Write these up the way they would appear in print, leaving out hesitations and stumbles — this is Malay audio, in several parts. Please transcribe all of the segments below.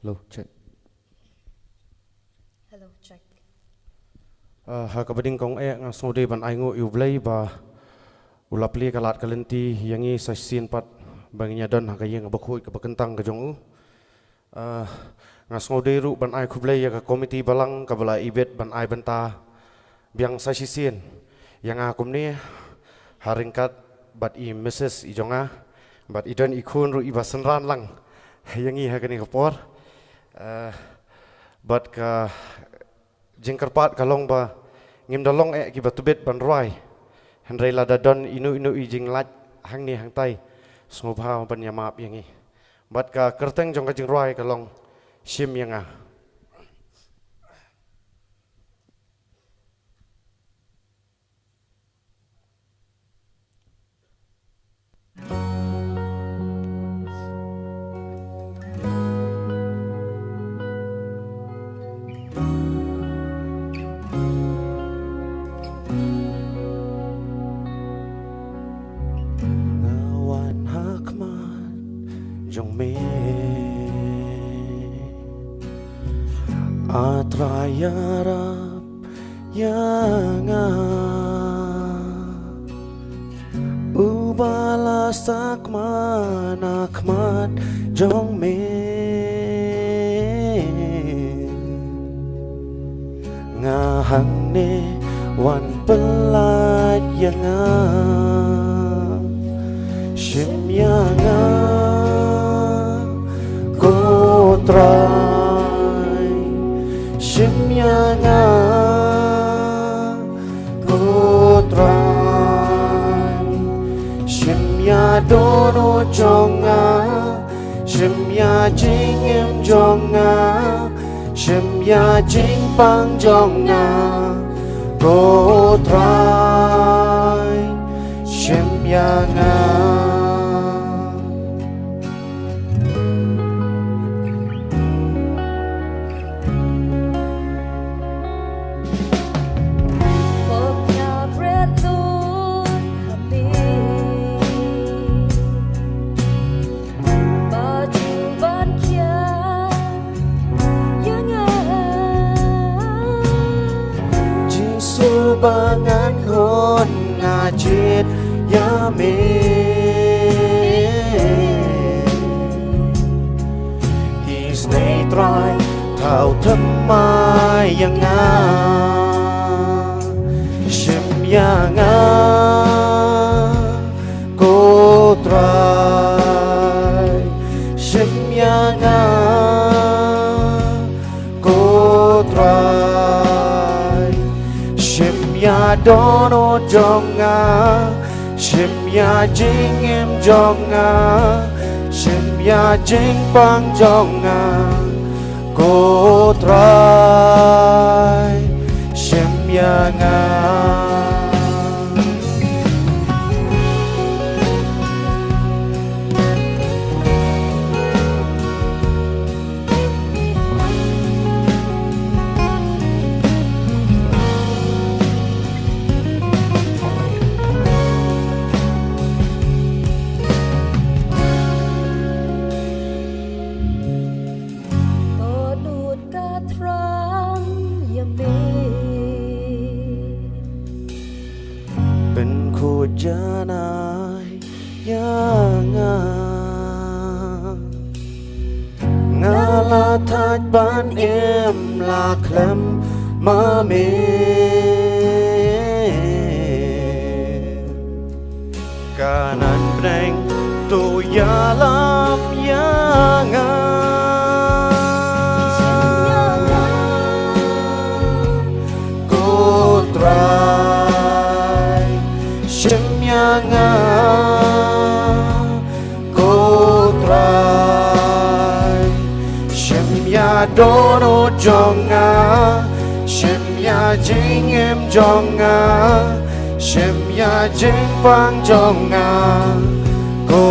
Hello, check. Hello, check. Hakabading kong nga sode ban ay ngo iublay ba ulapli kalat kalenti yangi sa sin pat banginya don hakayeng bakhoy kabakentang kajong nga sode ru ban ay kublay ya ka komiti balang kabala ibet ban ay banta biang sa sin yang akum ni haringkat bat I Mrs. ijonga bat idon ikun ru ibasenran lang yangi hakani kapor bat ka jengkerpat kalong ba ngim dalong ki batubet ban roi handrai lada don inu I jing lat hang ni hang tai sngobha ban yamap yangi bat ka kerteng jong ka jing roi kalong shim yanga jong me atrayarap yanga ubalas akmat jong me ngahang ne wan pelat yanga shim yanga try shimyanga go try shimya dono jonga shimya jingem jonga shimya jing pang jonga go try shimyanga bangan hon ngajit yame is nay try thao thâm mai yang nga shim yang nga ko try shim yang nga ko try shimya dono jonga shimya jing em jonga shimya jing pang jonga go try shimya nga janai yanga ngala thaj ban em la klem ma me kanan breng tu yalam yanga ko shimyanga ko try shimya dono jonga shimya jing em jonga shimya jing pang jonga ko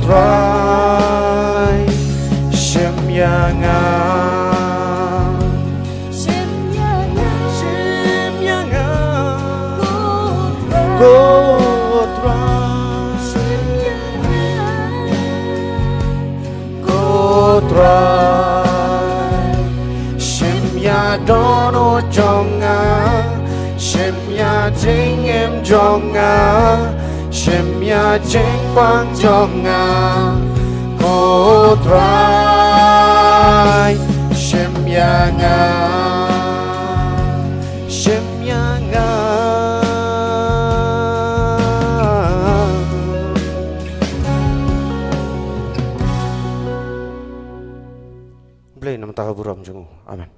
try shimyanga go try dono jonga Shemya jing em jonga Shemya jing pang jonga Kotrai Shemya nga Shemya nga Blay nama tahu buram jengu. Amin.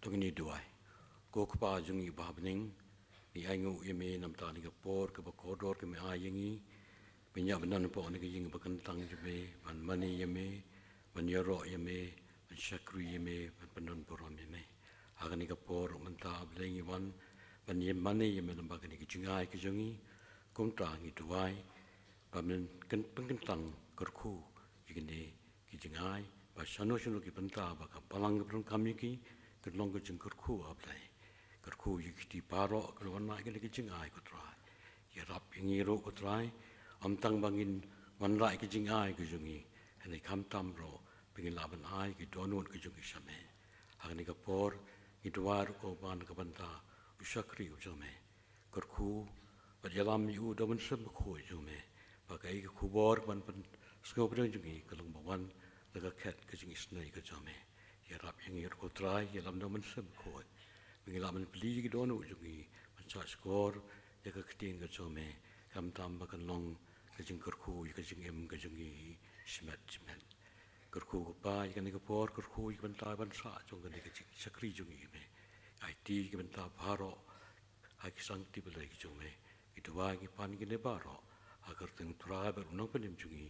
Tungini duai, ko kapa jungi babning, ni aingu yeme namta ni kapor ke bakodor ke me ayengi, minyak benan po ni kejing bakentang jeme, man mani yeme, man yaro yeme, man syakri yeme, man benan borom yeme. Akan ni kapor menta belengi wan, man yem mani yeme lembaga ni kejingai kejungi, kumta ni duai, bamen pengkentang kerku, jigini kejingai, basano sunu ki benta baka palang ke kami ki, kerlong ke jengker ku aplai kerku yikiti paro kelwan nak ke jingai ko trai ya rap ingiro ko trai amtang bangin wanrai ke jingai ke jungi hene kam tamro pengin laban ai ke donun ke jungi same agni kapor idwar ko ban ke banta usyakri ujome kerku berjalan yu daman sem ko jume pakai ke kubor ban pen skop jungi kelong bawan lega ket ke jungi snai ke jome ya rap yang ir ko try ya lam daman sem ko mengilaman peli ke dono jungi mencak skor ya ke keting ke some kam tambah kan long ke jing kerku ke jing em ke jungi smet kerku ko pa ya ke por kerku ke bentar ban sa jong ke sakri jungi me IT ke bentar paro ha ki sang ti belai ke jume itu wa ki pan ke ne baro agar teng try berunang penim jungi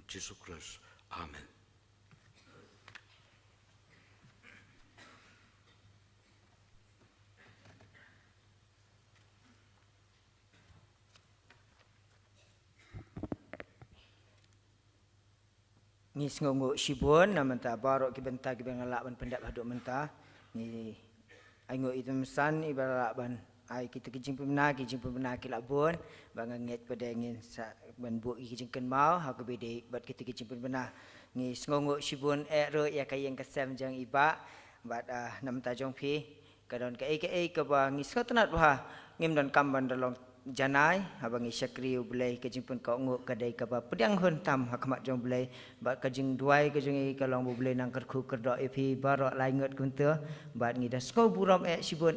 Yesus Kristus amen. Ni sengongo sibun na menta barok ki benta ki bengalak ban pendap haduk menta ni aingo itu mesan ibarat ban ai kita kijing pemena ki labun bangang nget pedengin ban bu ki kijing ken mau ha ko bede bat kita kijing pemena ni sengongo sibun ro ya kayeng kesem jang iba bat nam ta jong phi kadon ke ke ba ngi skotenat ba ngim don kam ban dalong janai abang isyakri ulai kejing pun kau nguk kadai kaba pedang huntam hakmat jong ulai bat kejing duai kejing kalong ulai nang kerku kerdo epi barok laingot kunta bat ngida sko buram sibun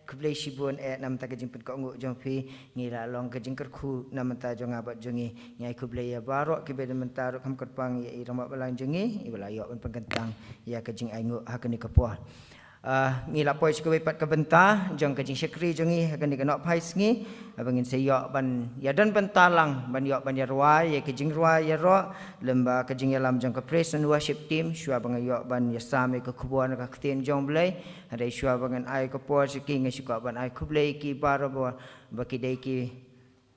keblai sibun nam ta kejing pun kau nguk jong pi ngira long kejing kerku nam ta jong abat jongi nyai keblai ya barok kebeda mentaruk kam kerpang ya iramak balang jongi ibala yok pengkentang ya kejing aingut hakani kepuah ngila poi sikuwe pat kabenta jong kajing syakri jongi akan dikenok pais ngi abangin sayok ban yadan pentalang ban yok ban yarwa ya kajing rwa ya ro lemba kajing yalam jong ka praise and worship team shua bang yok ban yasame ka kubuan ka ktien jong blai ada shua bangan ai ka por siki ngi shika ban ai kublai ki baro baki dai ki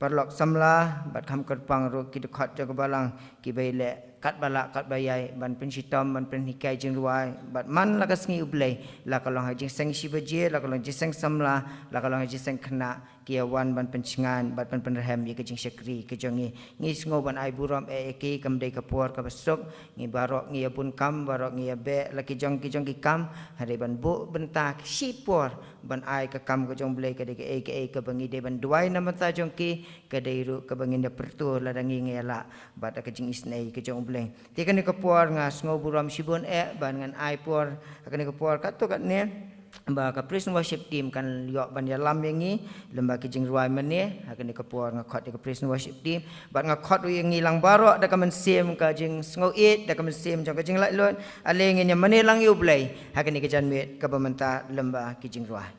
parlok samla bat kham kerpang ro ki dekat jaga balang ki baile kat balak kat bayai ban pensitam ban penhikai jeng ruai bat man la kasngi ublai la kalong hajing seng shibaje la kalong jiseng samla la kalong jiseng kena kiawan ban pencingan bat ban penrehem ye kejing syakri kejongi ngi sngo ban ai buram ki kamdai kapur ka besok ngi barok ngi abun kam barok ngi be la kijong ki kam hari ban bu benta sipor ban ai ka kam kejong blai ka de ke bangi de ban duai namata jongki ka de ru ka bangin de pertu la dangi ngi ala bat kejing isnai kejong bleng tikan ni kapuar ngas ngo buram sibon ban ngan ai por akan ni kapuar kat to kat ne ba ka praise and worship team kan yok ban yalam yangi lemba kijing ruai mane akan ni kapuar ngakot di ka praise and worship team bat ngakot wi ngilang barok da ka men sim ka jing ngo it da ka men sim jong ka jing lai lot ale ngi mane lang yu blai akan ni kejan met ka pementa lemba kijing ruai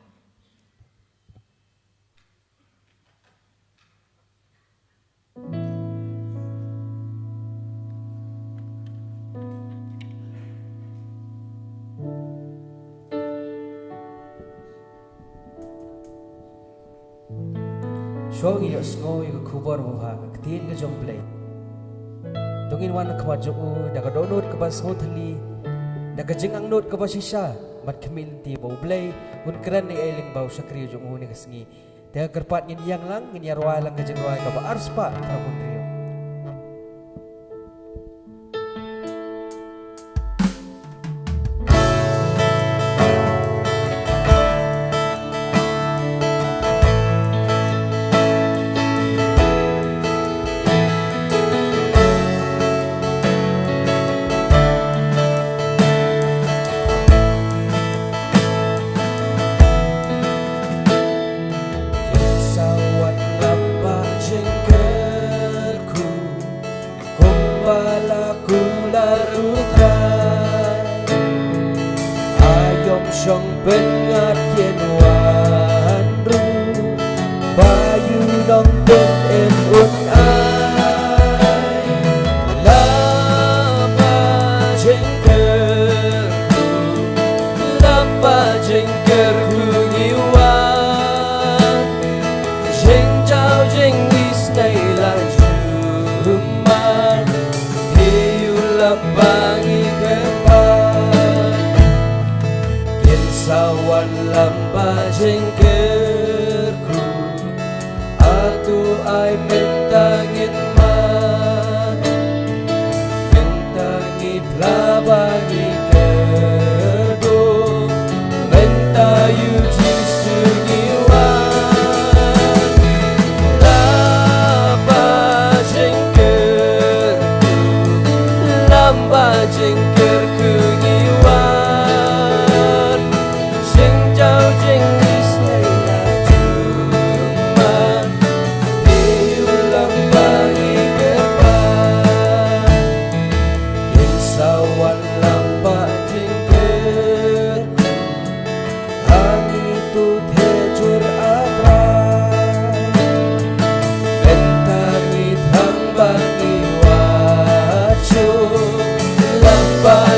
Show iyo snow iyo kubar buha ketin ke jong play. Tungin wan ke baju dah ke download ke bas hoteli, dah ke jengang note ke bas sisa, mat kemil ti bau play, un keren ni eling bau sakri jong ni kesengi. Dah kerpat ngin yang lang ngin yarwa lang ke jengwai ke ba arspa trabun rio. Song pengat yen wan ru bayu dong dong en un ai lapa jengker hungiwan jeng jauh jeng isnai la juman hiu lapangi sawan lamba jengkerku atu ai mentangin man mentangin labangi kedo mentayu jisugiwan lamba jengkerku lamba jengkerku ngiwan Bye.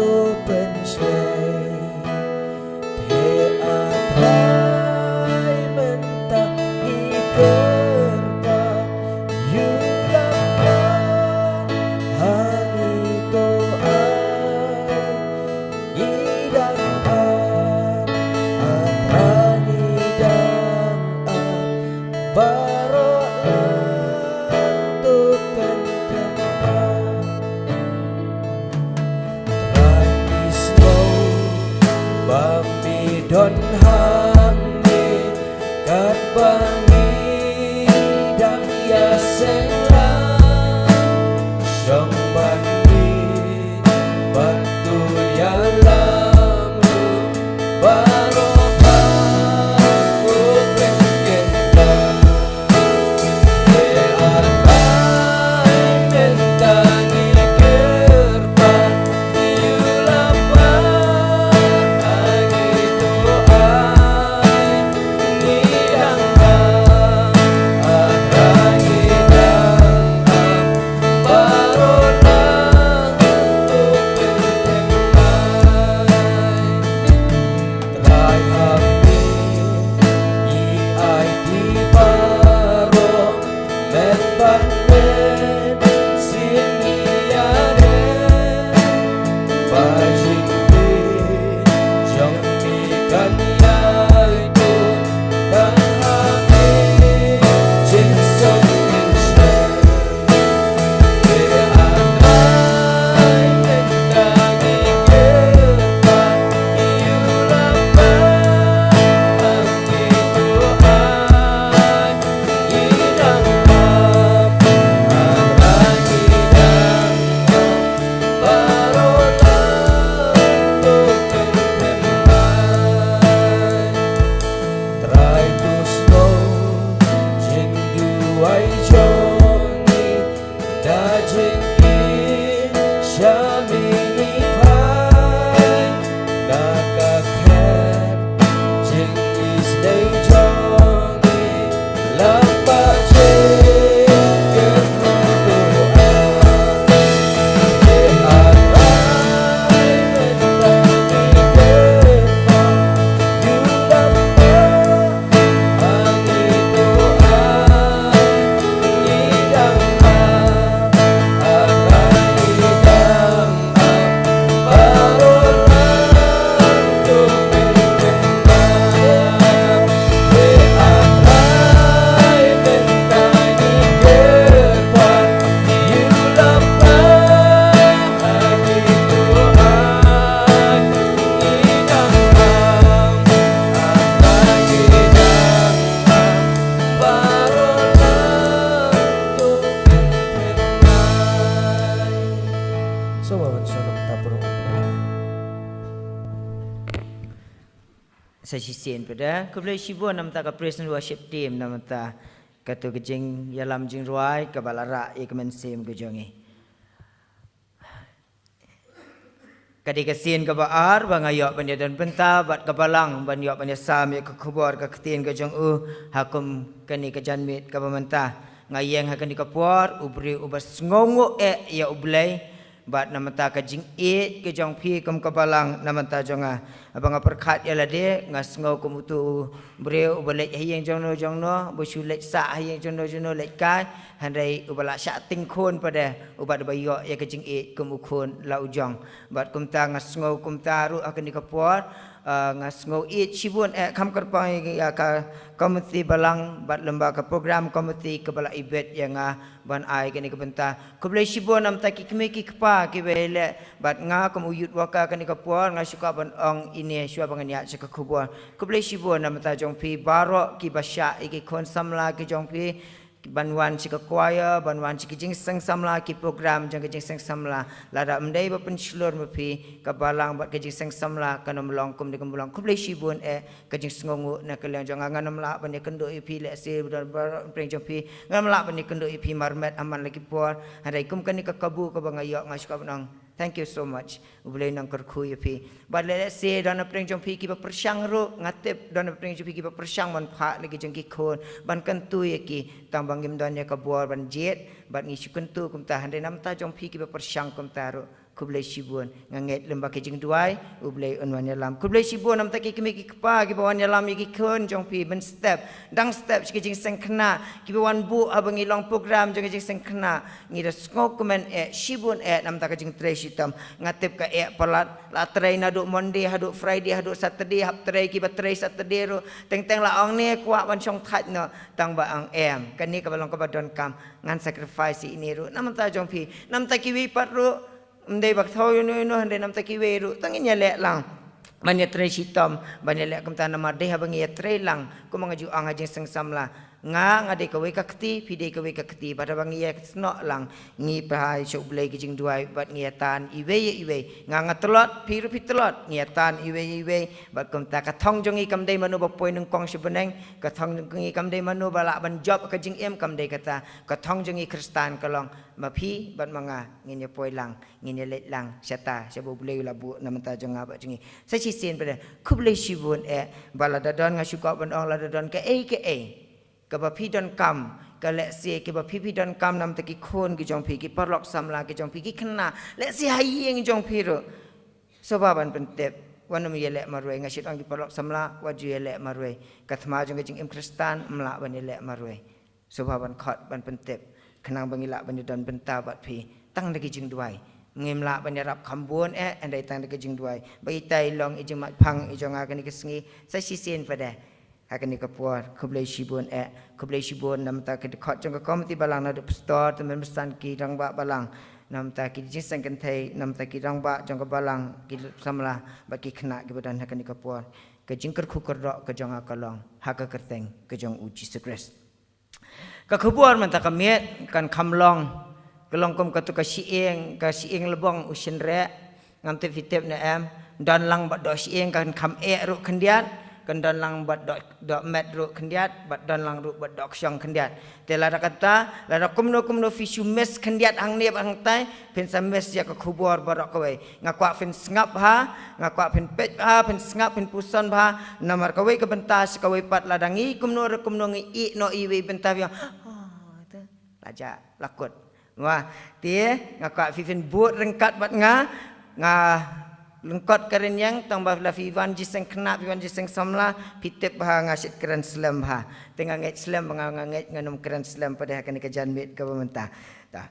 tu pensyai He atrai mentah ikerban Yulapan hangi doa Idang atrani dan barolan tukan kenal Bambi don hangi kat bangi dang ya selang Syong bandi batu ya lamu barokah bukan kentang He atai mentangi kerban Yulapan Sesisian pada kebelah Shibun nama tak praise and worship team nama tak katu kejing yalam jing ruai kabalara ikmensim kejongi kadi kesin kebaar bangayok pendidikan penta bat kebalang banyok penyesam ya kekubur keketin kejong hakum kani kejanmit kabamenta ngayeng hakan dikapur ubri ubas ngongo ya ublay bat nama tak kejing kejong pi kem kebalang nama tak jonga abang perkat ya lade ngas ngau kemutu breu ubalek hayeng jongno bosulek sa hayeng jongno lek kai handai ubala syak tingkon pada ubat bayo ya kejing kemukun la ujong bat kumta ngas ngau kumta ru akan dikapur ngas ngau Shibun kam kerpai ya ka komiti balang bat lembaga program komiti kebala ibet yang ban ai kini kebenta keblai Shibun nam taki kemiki kepa kibele bat nga kemuyut waka kani kapur nga suka ban ong ini syua banganiat seka kubur keblai Shibun nam ta jong pi barok ki basya iki kon samla ki jong pi banwan seka choir banwan seka jing sang samla ki program jang jing sang samla lada mendai ba penslur mepi kabalang bat jing sang samla kanom longkum de kembulang keblai Shibun ka jing sngongu na kalian jang nganam la ban kendo ipi le se preng jong pi ngam la ban kendo ipi marmet aman lagi por hadai kum kan ka kabu ka bangayok nga suka banang. Thank you so much. Ubulay nang kerku yapi. But let's say dana preng jong pi kiba persyang ro ngatip dana preng jong pi kiba persyang man pha lagi jong ki kon ban kentu yaki tambang gim dan ya ka buar ban jet ban ngi kentu kum ta hande nam ta jong pi kiba persyang kum ta ro kublai shibun nganget lembak kijing duai ublai unwan yalam kublai shibun nam taki kimi ki kpa ki bawan yalam ki kun jong pi ben step dang step kijing sengkna ki bawan bu abangi long program jong kijing sengkna ngira skok komen shibun nam ta kijing tre shitam ngatip ka palat la tre na du monday hadu friday hadu saturday hap tre ki ba tre saturday ro teng la ong ne kwa ban chong that no tang ba ang em kan ni ka balong ka badon kam ngan sacrifice ini ro nam ta jong pi nam ta ki wi pat ro ndai bak thau no hande nam ta ki we ru tangin ya le lang banya tre sitam banya le kam ta na mar de ha bangi tre lang ko mangaju ang ajing sengsam la nga de ka we ka kti pide ka we ka kti pada bangi ya sno lang ngi pai chok blai ki jing duai bat ngi tan iwe nga telot pi ru pi telot ngi tan iwe bat kam ta ka thong jong i kam dei manu ba poi nung kong sibeneng ka thong ngi kam dei manu ba la ban job ka jing em kam dei kata ka thong jong i kristan ka long ma phi bat manga ngi ne poi lang ngi ne let lang syata sabo blai la bu nam ta jong ba jing sa chi sen pada kublai shibun bala dadon nga syuka ban ong la dadon ka ka ba phi don kam ka le se ke ba phi don kam nam ta ki khon ki jong phi ki parlok samla ki jong phi ki khna le se hai eng jong phi ro so ba ban pen tep wan mi le marwe nga shit ong ki parlok samla wa ju le marwe ka thma jong ki jing im kristan mla ban le marwe so ba ban khot ban pen tep khnang bangila ban don benta bat phi tang de ki jing duai ngem la ban rap khambon andai tang de ki jing duai bai tai long i jing mat phang i jong a ka ni ki sngi sa si sen pa de akan dikapuar kublai shibun nam ta ke dekat jong ka komiti balang na store temen pesan ki rang ba balang nam ta ki jisang kan thai nam ta ki rang ba jong ka balang ki samla ba ki khna ki badan akan dikapuar ke jingker khukar ro ke jong akalong ha ka kerteng ke jong uji Jesus ka khubuar man ta ka met kan khamlong kelong kom ka tu ka sieng lebong usin re ngam te fitep na em dan lang ba do sieng kan kham ru khandiat kan dan lang bat dok met ru khandiat bat dan lang ru bat dok syang khandiat te la kata la kumno fisu mes khandiat ang nep ang tai pen sames ya ka khubor barok kawai ngakwa pen ngap ha ngakwa pen pet ha pen ngap pen puson ha namar kawai ka bentas kawai pat ladangi kumno ngi i no i we bentas ya tu laja lakut wah tie ngakwa pen buat rengkat bat nga lengkot keren yang tambah la fiwan jiseng kena fiwan jiseng samla pitep bah ngasit keren slam ha tengah nget slam nget nganum keren slam pada akan kejanmit ke pemerintah ta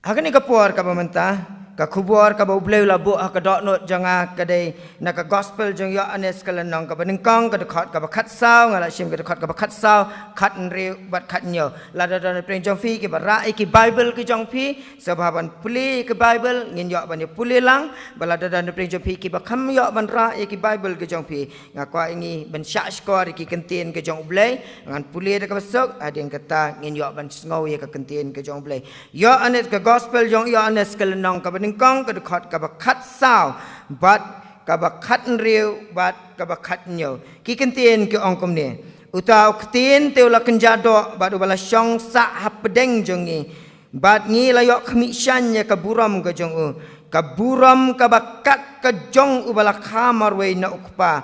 akan kepuar ke pemerintah ka khubor ka baubleu la bu ka dok not janga ka dei na ka gospel jong ya anes ka lanang ka benengkong ka dekat ka khat saw ngala sim ka dekat ka khat saw khat re bat khat nyo la da preng jong fi ki bara ki bible ki jong fi sababan puli ki bible ngin yo ban puli lang bala da preng jong fi ki ba kham yo ban ra ki bible ki jong fi ngakwa ingi ban syak skor ki kentin ki jong blei ngan puli da ka besok ada yang kata ngin yo ban ngau ye ka kentin ki jong blei yo anes ka gospel jong yo anes ka lanang ka kong ka dekat ka khat saw bat ka khat riu bat ka khat nyo ki kentien ki ong kom ne utau ktin teu la kenjado bat bala syong sa hapdeng jongi bat ngi layok khmishan ya ka buram ka jong u ka buram ka bakat ka jong u bala khamar we na ukpa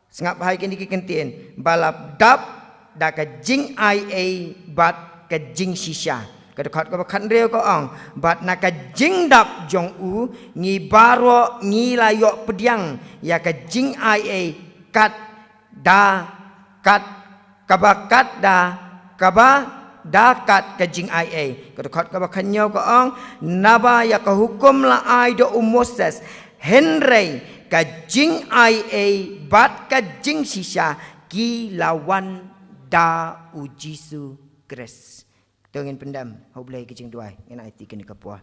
sengap hai ki kentien bala dap da ka jing ia bat ka jing shisha dekat ka khat reu ko ong bat na ka jing dap jong u ngi baro ngi layok pediang ya ka jing ia kat da kat kabakat da kaba da kat ka jing ia ka dekat ka khanyo ko ong naba ya ka hukum la ai do Moses henry ka jing ia bat ka jing sisa ki lawan da ujisu Kris tengin pendam hoblai kicing duai ngin IT kini kapua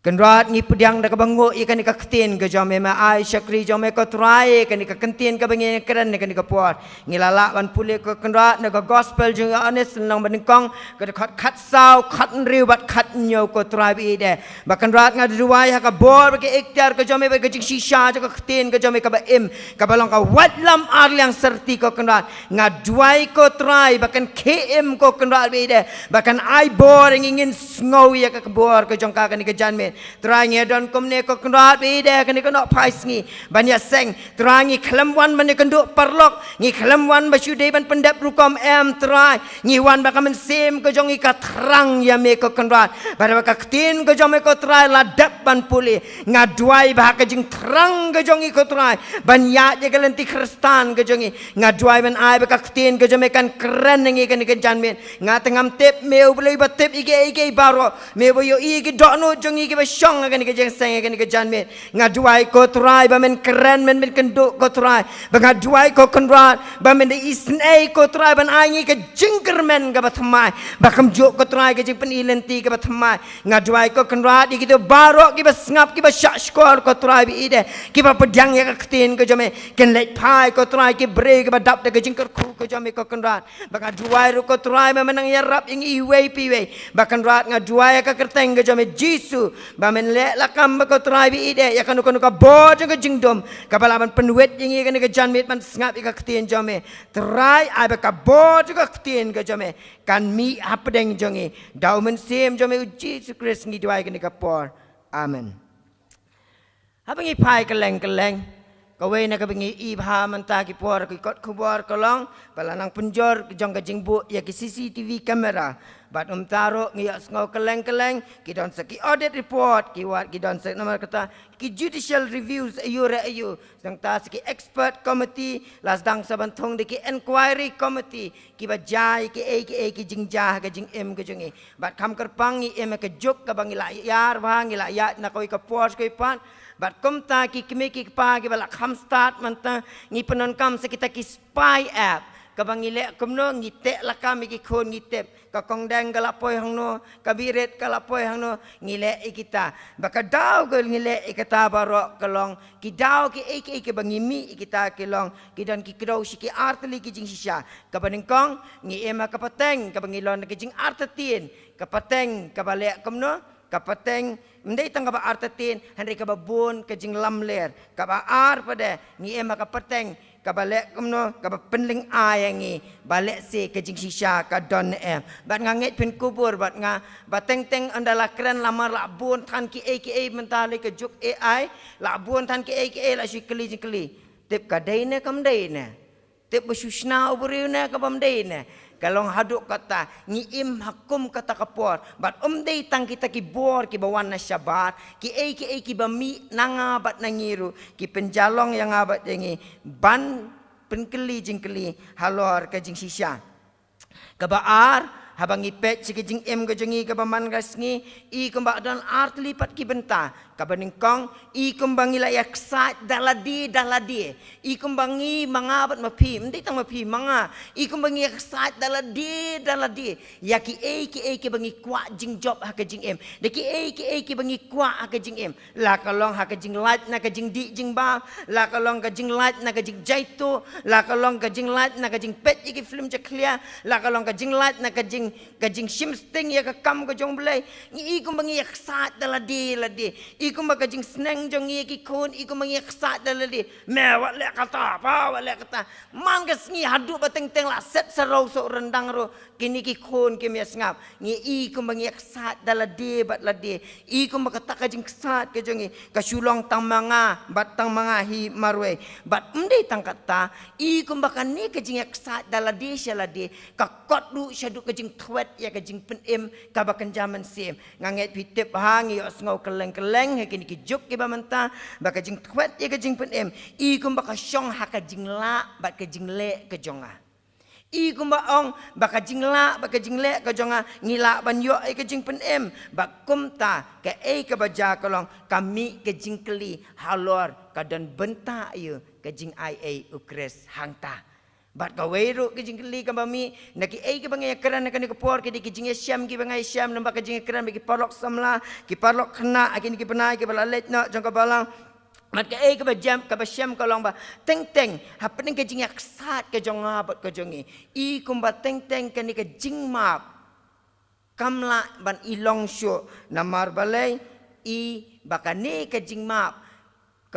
kenrat ngi pediang da kabango ikan ka ktin ka jome ma ai syakri jome ko trai kan ka kentin ka bangin keren kan ka puat ngilala ban pule ka kenrat na ka gospel jung anes nang benengkong ka khat saw khat riu bat khat nyo ko trai bi de ba kenrat nga duai ha ka bor ke ikhtiar ka jome ba ka jing shisha ka ktin ka jome ka ba im ka balong ka watlam ar yang serti ko kenrat nga duai ko trai bahkan km ko kenrat bi de bahkan ai bor ingin ngau ya ka bor ka jong ka kan ka janme min terangi don komne ko krat bi de kan ko nok phai sngi ban ya seng terangi khalam wan man kan duk parlok ngi khalam wan ba shude ban pendap rukom terai ngi wan ba kamen sem ko jong ka terang ya me ko krat ba ka tin ko jong me ko terai la dap ban puli ngaduai ba ka jing terang ko jong ko terai ban ya je galenti kristan ko jong ngaduai ban ai ba ka tin ko jong me kan keren ngi kan jan min ngatengam tep meu boleh ba tep ige baro meu bo yo ige dokno jong ige ba syong kan ke jeng seng kan ke jan min ngaduai ko terai ba men keren men kenduk ko terai ba ngaduai ko krat ba men isnei ko terai ban ai ngi ke jingkermen ka ba thamai ba kam jo ko terai ke jing penilenti ka ba thamai ngaduai ko krat ige to baro ki ba ngap ki ba syak skor ko terai bi ide ki ba pedang ya ka tin ko jome ken lek pai ko terai ki bre ki ba dap de ke jingker khu ko jome ko krat ba ngaduai ru ko terai ba menang ya rap ing iwe piwe ba krat ngaduai ka kerteng ko jome jisu ba men lek lakam ba ko terai bi ide ya kan ko ka bo jong ke jingdom ka balaman penwet ing kan ke jan mit man ngap ka tin jome terai ai ba ka bo jong ka tin ko jome kan mi apdeng jongi dau men sem jome Jesus Christ ngi duai kan ka por amen habangi pai keleng kawai nak bengi ibha manta ki por ki kot khubor kolong balanang penjor jong ka jingbu ya ki CCTV kamera bat taro ngi ngau keleng ki don seki audit report ki wat ki don sek nomor kata ki judicial reviews ayu sang ta seki expert committee las dang saban thong de ki inquiry committee ki ba jai ki jingjah ka jing em ka jongi bat kham kerpang ngi em ka juk ka bangi la yar bang la ya na koi ka por koi pan bat kumta ki kimi ki pa ki bala kham start manta ngi penon kam sekita ki spy app ka bangile kumno ngi te la kam ki khon ngi tep ka kongdang kala poi hangno ka biret kala poi hangno ngile ikita baka daw gol ngile ikata baro kalong ki daw ki ki bangi mi ikita kilong ki dan ki kraw si ki artli ki jing sisya ka baningkong ngi ema ka pateng ka bangilon ki jing artatin ka pateng ka bale kumno kapateng mendai tang kaba artatin henry kaba bun kajing lamler kaba ar pada ngi ema kapateng kaba lek kumno kaba penling ayangi balek se kajing shisha ka don bat nganget pin kubur bat nga bateng teng andala keren lamar la bun tan ki mentale ke juk ai la bun tan ki la shi kli tip ka deine kam deine tip bushna uburiuna ka bam deine kalong haduk kata ngiim hakum kata kapor bat dei tang kita ki bor ki bawan na syabat ki bami nanga bat nangiru ki penjalong yang abat dengi ban penkeli jingkeli halor ka jing sisya kabaar habang ipet si jing em ka jengi ka baman gasngi I kembak dan art lipat ki benta ka baningkong I kembangi la yaksat daladi I kembangi mangabat mapi mendai tang mapi manga I kembangi yaksat daladi ya ki ki bangi kwa jing job ha ka jing em de ki bangi kwa ha ka jing em la kalong ha ka jing light na ka jing di jing ba la kalong ka jing light na ka jing jaito la kalong ka jing light na ka jing pet ki film je clear la kalong ka jing light na ka jing shimsting ya ka kam ka jong belai I kembangi yaksat daladi I kumba kajing seneng jong ki kun I kumba yaksat daladi mewat lek kata apa lek kata man ngi hadu bateng teng la set sarau so rendang ro kini ki kun ki mes ngap ngi I kumba yaksat daladi bat ladi I kumba kata kajing ksat ke jongi ka sulong tang manga bat tang manga hi marwe bat mdei tang kata I kumba kan ni kajing yaksat daladi shaladi ka kot du syadu kajing twet ya kajing penem ka bakan jaman sim nganget pitep hangi os ngau keleng kini ki juk ki bamanta baka jing twet ya ka jing penem I kum baka syong ha ka jing la baka jing le ka jonga I kum ba ong baka jing la baka jing le ka jonga ngila ban yo ka jing penem bak kum ta ka ka baja kolong kami ka jing keli halor ka dan benta ayu ka jing ai ukres hangta bat ka weiru ke jing keli ka bami naki ke bangai keran ka ni por ke di jing syam ki bangai syam namba ka jing keran bagi parlok samla ki parlok kena akin ki benai ki balalet na jong ka balang mat ka ka bajam ka basyam ka long ba teng ha pening ke jing yaksat ke jong bat ka jongi I kumba teng ka ni ka jing map kamla ban ilong syo namar balai I bakane ka jing map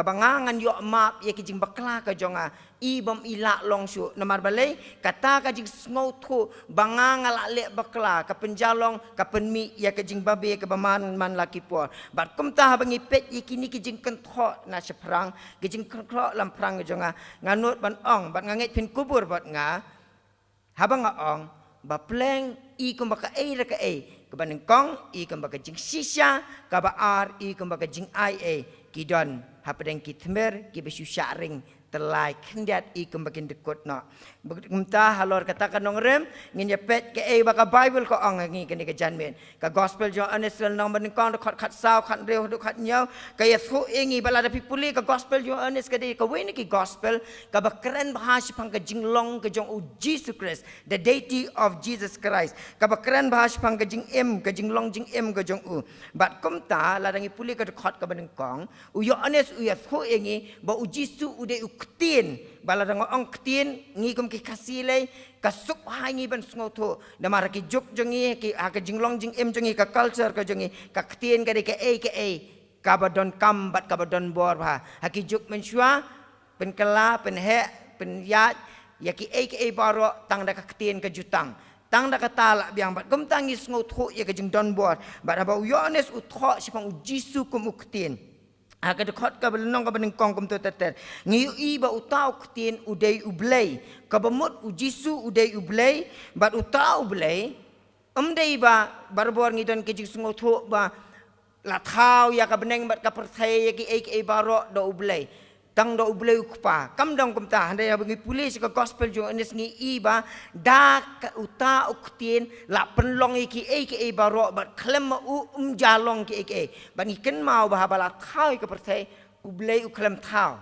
kebangangan yo map ye kijing bakla ka jonga i bom ila long syu namar balai kata ka jing ngau thu bangang ala le bakla ka penjalong ka penmi ya kijing babe ka baman man laki por bat kum ta bangi pet ye kini kijing kentho na seprang kijing kentho lam prang jonga nganut ban ong bat nganget pin kubur bat nga habang ong ba pleng i kum baka e ka e kebaneng kong i kum baka jing sisya ka ba ar i kum baka jing ia kidon hapadeng kitmer ki besu syaring telai kendiat i kum bakin dekut no bukta halor katakan nong rem ngin pet ke e baka bible ko ong ngi kini ke janmen ka gospel jo anesel nong ban kong khat khat sao khat reu du khat nyau ka ye thu ingi bala da pipuli ka gospel jo anes ka de ka weni ki gospel ka ba keren bahas pang ka jinglong ka jong u Jesus Christ the deity of Jesus Christ ka ba keren bahas pang ka jing em ka jinglong jing em ka jong u bat kum ta la dangi puli ka khat ka ban kong u yo anes u ye thu ingi ba u Jesus u de u ketin bala dang ong ketin ngi kum ki kasile ka sup hai ngi ban sngo tho damar ki juk jongi ki ha ka jinglong jing em jongi ka culture ka jongi ka ketin ka de ka e ka ba don kam bat ka ba don bor ha ha ki juk men shwa pen kala pen he pen yat ya ki e baro tang da ka ketin ka jutang tang da ka tala biang bat kum tangi sngo tho ya ka jing don bor bat ba uyones u tho sipang u jisu kum u ketin aga dekot ka belong ka beneng kong kum tu tetet ngiu i ba utau ketin udai ublei ka bemut u jisu udai ublei bat utau ublei dei ba barbor ngidon ke jing sungo thu ba la thau ya ka beneng bat ka perthai ya ki e baro do ublei tang do ublei ukpa kam dong kum ta handai bengi pulis ka gospel jo enes ngi i ba da ka uta uktin la penlong ki e baro bat klem u jalong ki ban ken mau ba bala thau ka perthai ublei u klem thau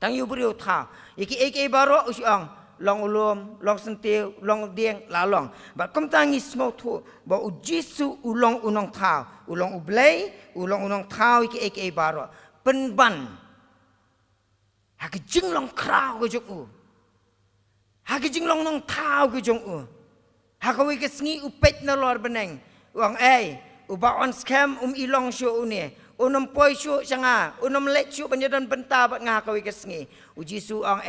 tang yu brio thau ki e baro usiong long ulum long sentiu long dieng la long bat kum tangi smo thu ba u jisu ulong unong thau ulong ublei ulong unong thau ki e baro penban hak jinglong krau ke jong u hak jinglong nong thau ke jong u hak wi ke sngi upet na lor beneng wang uba on scam ilong shu une unum poi shu sanga unum let shu banyadan benta bat nga ka wi ke sngi uji su ong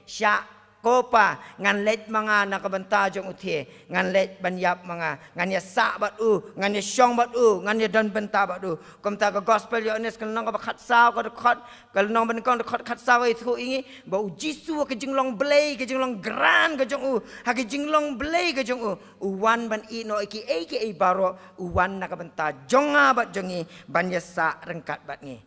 sya kopa ngan let mga nakabanta jong utie ngan let banyap mga ngan ya sa bat ngan ya syong bat ngan ya don benta bat kom ta ka gospel yo nes kan nong ka khat sao ka khat kal nong ban kong khat sao ai thu ingi ba u jisu ka jinglong blei ka jinglong gran ka jong ha ka jinglong blei ka jong wan ban i no ki e baro wan nakabanta jonga bat jongi ban ya sa rengkat bat ngi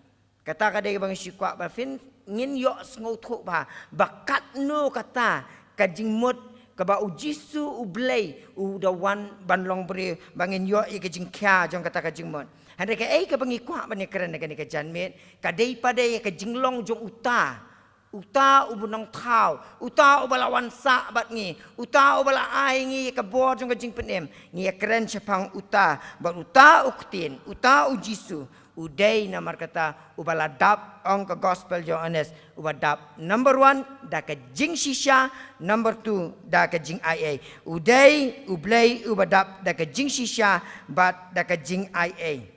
kata ka de bang sikwa ba fin ngin yo ngau thu ba bakat no kata ka jingmut ka ba u jisu u blei u da wan ban long bre bangin yo i ka jing kya jong kata ka jingmut hande ka ka bangi kwa ban keren ka ni ka janmet ka dei pada ka jinglong jong uta ubunong thau uta ubalawan sa bat ngi uta ubala ai ngi ka bor jong ka jing penem ngi keren chapang uta ba uta uktin uta u jisu udai namar kata ubaladap ong ka gospel Johannes ubadap number 1 da ka jing shisha number 2 da ka jing ia udai ublei ubadap da ka jing shisha bat da ka jing ia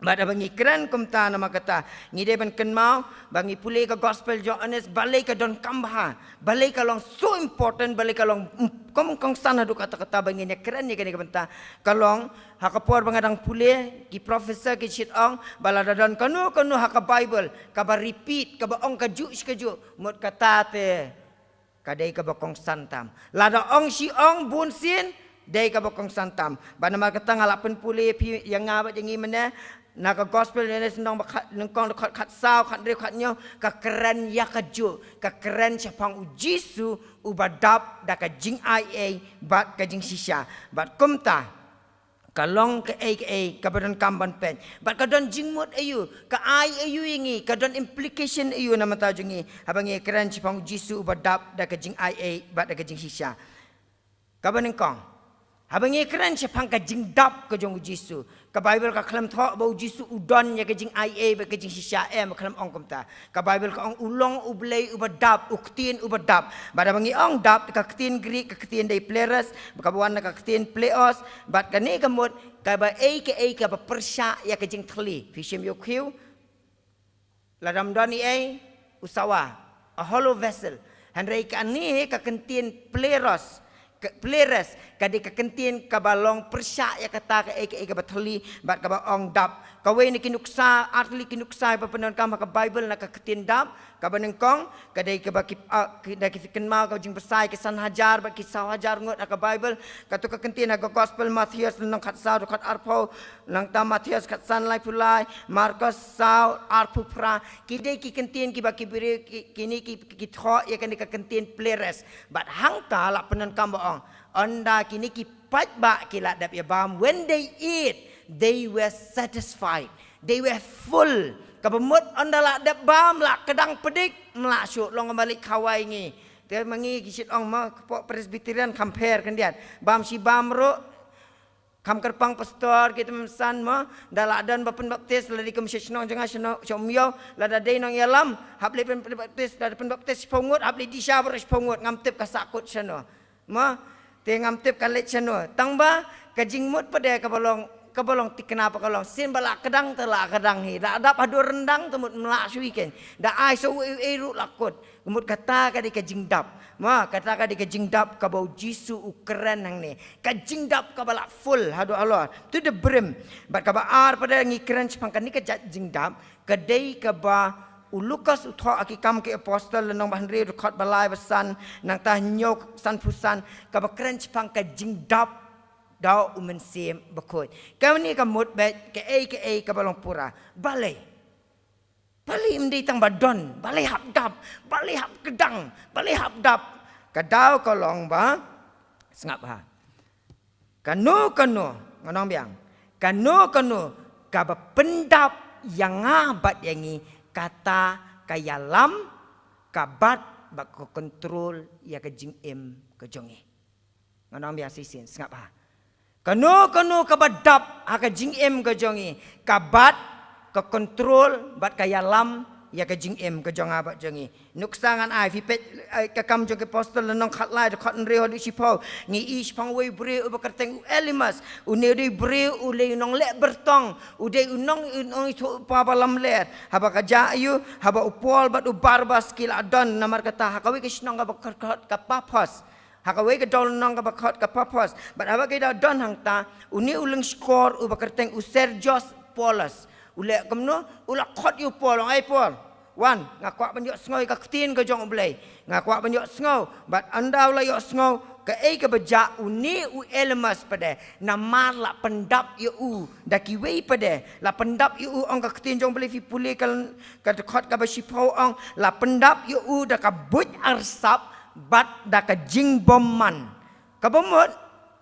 Bada bangi keren kumta nama kata ngide ban kenmau bangi pulih ka gospel Johannes balik ka don kambha balik ka long so important balik ka long kong sana du kata-kata bangi nya keren ni kani kumta kalong hakapor bangadang pulih ki professor ki chit ong balada don kanu haka bible ka ba repeat ka ba ong ka ju mut kata te kadai ka ba kong santam lada ong si ong bun sin dai ka ba kong santam banama kata ngalapen pulih yang ngabat yang imene naka gospel ni senang nengkong kat sao kat reu kat nyo ka keren ya kaju ka keren chapang u Jisu ubadap da ka jing ia bat ka jing sisha bat kumta kalong ka ka badan kamban pen bat ka don jingmut ayu ka ayu ingi ka don implication ayu nama ta jungi habangi keren chapang u Jisu ubadap da ka jing ia bat da ka jing sisha ka banengkong habangi keren chapang ka jing dap ka jong u Jisu ka Bible ka kelam tho bau Jisu udon ya ka jing ia ba ka jing sisha ka kelam ong kumta ka Bible ka ong ulong ublei ubadap uktin ubadap bada bangi ong dap ka ketin Greek ka ketin dei pleres ka buan ka ketin pleos bat ka ni kamut ka ba ka ba persya ya ka jing thli fishim yo khiu la dam don ni usawa a hollow vessel handrai ka ni ka kentin pleros kadi ka kentin ka balong persya ya kata ka bathali bat ka ba ong dap ka we ni kinuksa artli kinuksa pa panon ka Bible na ka kentin dap ka banengkong kadai ka ba da kifiken mau ka jing besai ke san hajar ba kisah hajar ngot ka Bible ka tu ka kentin ka gospel Matthews nang khat sa khat arpo nang ta Matthews khat san lai pulai Markus sau arpu pra kidai ki kentin ki ba kibire kini ki tho ya kan ka kentin pleres bat hang ta la panon ka ba anda kini ki pat ba kila dap ya bam when they eat they were satisfied they were full kabemut anda la dap bam la kedang pedik melak syuk long balik kawai ngi dia mangi kisit ong ma pok presbyterian compare kan dia bam si bam ro kam kerpang pastor kita memsan ma dala dan bapen baptis la di komisi senong jangan senong somyo la da dei nong yalam hable pen baptis da pen baptis pongut hable di syabar pongut ngam tip kasakut seno ma te ngam tip kalet seno tangba kajing mut pada kabalong ti kenapa kalong sin balak kedang telak kedang hi da adap adu rendang temut melak suiken da ai so eru lakut kemut kata ka di kajing dap ma kata ka di kajing dap ka bau jisu ukeren hang ni kajing dap ka balak full hadu Allah to the brim bat ka ba ar pada ngi keren pangkan ni ka jing dap kadai ka ba Lukas utho akikam ke apostle nang bahnri record balai besan nang tah nyok san pusan ka ba keren pang ka jing dap dau umensem bakoi kami ka mut bet ke ka balong pura balai mdi tang badon balai hap dap balai hap kedang balai hap dap kadau kolong ba sengap ha kanu nganong biang kanu ka ba pendap yang ngabat yangi kata kayalam kabat bak kontrol ya ke jing ke jongi nganong biang sisin sengap ha Kanu kabadap haka jing ke jongi kabat ke kontrol bat kayalam ya ke jing ke jong abat jongi nuksangan ai vipet ka kam jong ke postal nong khatlai de khotn re hodi sipo ngi is pang we bre ubakarteng elimas une de bre ule nong le bertong ude unong itu pa balam ler haba ka jayu haba upol bat ubarbas kil adon namar kata hakawi ke snong ka bakar ka papos Hakawe ke dol nong ka bakot ka papos but aba ke da don hang ta uni uleng skor u bakarteng u Sergios Paulus ule kamno ula khot yu pol ai pol wan ngakwa banyo sngoy ka ktin ka jong blai ngakwa banyo sngow but anda ula yo sngow ka ka beja uni u elemas pada namar la pendap yu u daki wei pada la pendap yu u ong ka ktin jong blai fi pule kal ka khot ka ba sipo ong la pendap yu u da ka buj arsap bat da ka jing bomman kabomot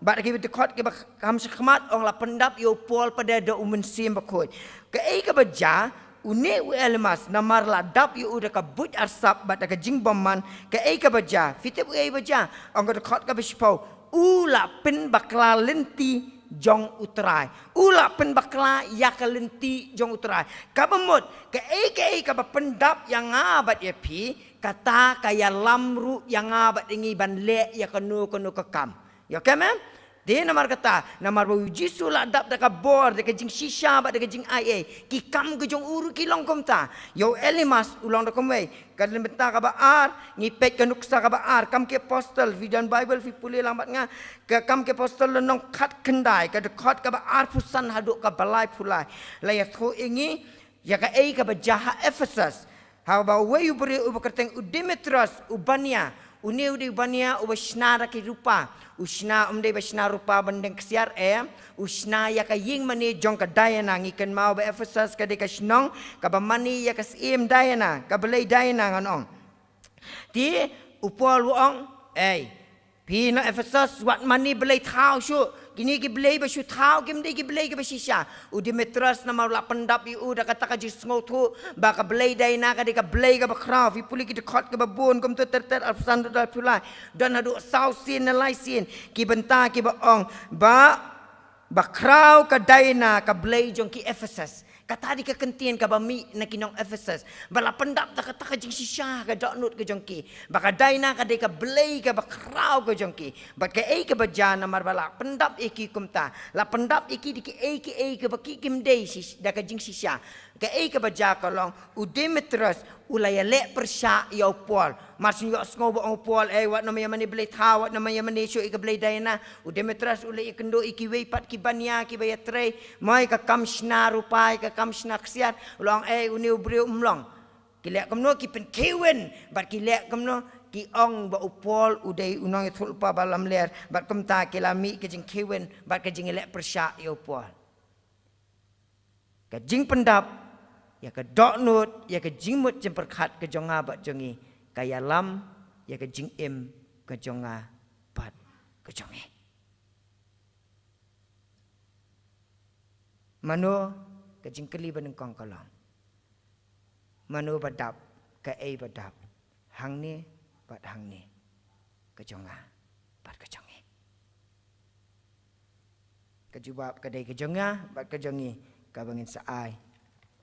bat ki dekot ki kam sekhmat ong la pendap yo pol pada da umensim bakoi ka baja une u elmas namar la dap yo da ka buj arsap bat da ka jing bomman ka baja fitep baja ong dekot ka bishpo ula pen bakla lenti jong utrai ula pen bakla ya ka lenti jong utrai kabomot ka pendap yang ngabat ya pi kata kaya lamru yang abat ingi ban le ya kanu kekam ya kemen dia namar kata namar bu jisu la dap da ka bor da ka jing shisha ba da ka jing ai ki kam ke jong uru ki long kom ta yo elimas ulang da kom wei ka benta ka ba ar ngi pet ka nuksa ka ba ar kam ke apostle vidan bible fi pule lambat nga ka kam ke apostle nong khat kendai ka de khot ka ba ar pusan haduk ka balai pulai la ya tho ingi ya ka ba jaha Ephesus how about we beri ubakarteng Demetrius ubania uni ubania ubashna ki rupa usna bashna rupa bandeng kesiar usna ya ka ying mani jong ka Diana ngiken mau ba Ephesus ka de ka snong ka ba mani ya ka sim Diana ka belai Diana nganong ti upol wong pi na Ephesus wat mani belai thau syu kini ki belai ba syu thau kim de ki belai ka ba shisha u Demetrius na la pendap yu da kata ka jis ngothu ba ka belai Diana ka de ka belai ka ba kraw fi puli ki de khot ka ba bon kom tu ter alsan da pulai dan hadu sau sin na lai sin ki benta ki ba ong ba kraw ka Diana ka belai jong ki Ephesus kata di kekentian ka bami na kinong Ephesus bala pendap ta kata ka jing shisha ka donut ka jongki baka Diana ka de ka belai ka ba kraw ka jongki baka ka bajana mar bala pendap iki kumta la pendap iki di ki ka ba ki kim dei da ka jing shisha Ke ke baja kolong Demetrius ulaya lek persyak ya pol. Masun yo sngobo ang pol wat namanya mani blay tawat namanya mani syo ika blay dayna. Demetrius ulay ikendo ikiway pat kibanya kibaya tre. Mai ka kamshna rupai ka kamshna ksiat ulang uni ubri umlong. Kilek kamno kipen kewen bat kilek kamno ki ong ba upol uday unang ithul pa balam ler bat kumta kilami ke jing kewen bat ke jing lek persyak ya upol. Ke jing pendap ya ke doknut ya ke jingmut jem perkat ke jonga bat jongi kaya lam ya ke jing im ke jonga bat ke jongi mano ke jing keli beneng kong kolong mano badap ke badap hang ni bat hang ni ke jonga bat ke jongi ke jubab ke dai ke jonga bat ke jongi ka bangin saai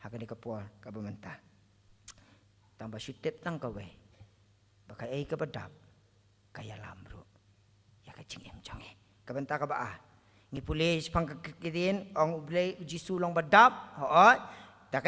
haka ni kapol ka bamanta tambah syutip tang ka we bakai ka badap kaya lamru ya ka jing em jonge ka banta ka ba ni pulis pang kidin ong ublay uji sulong badap hoot da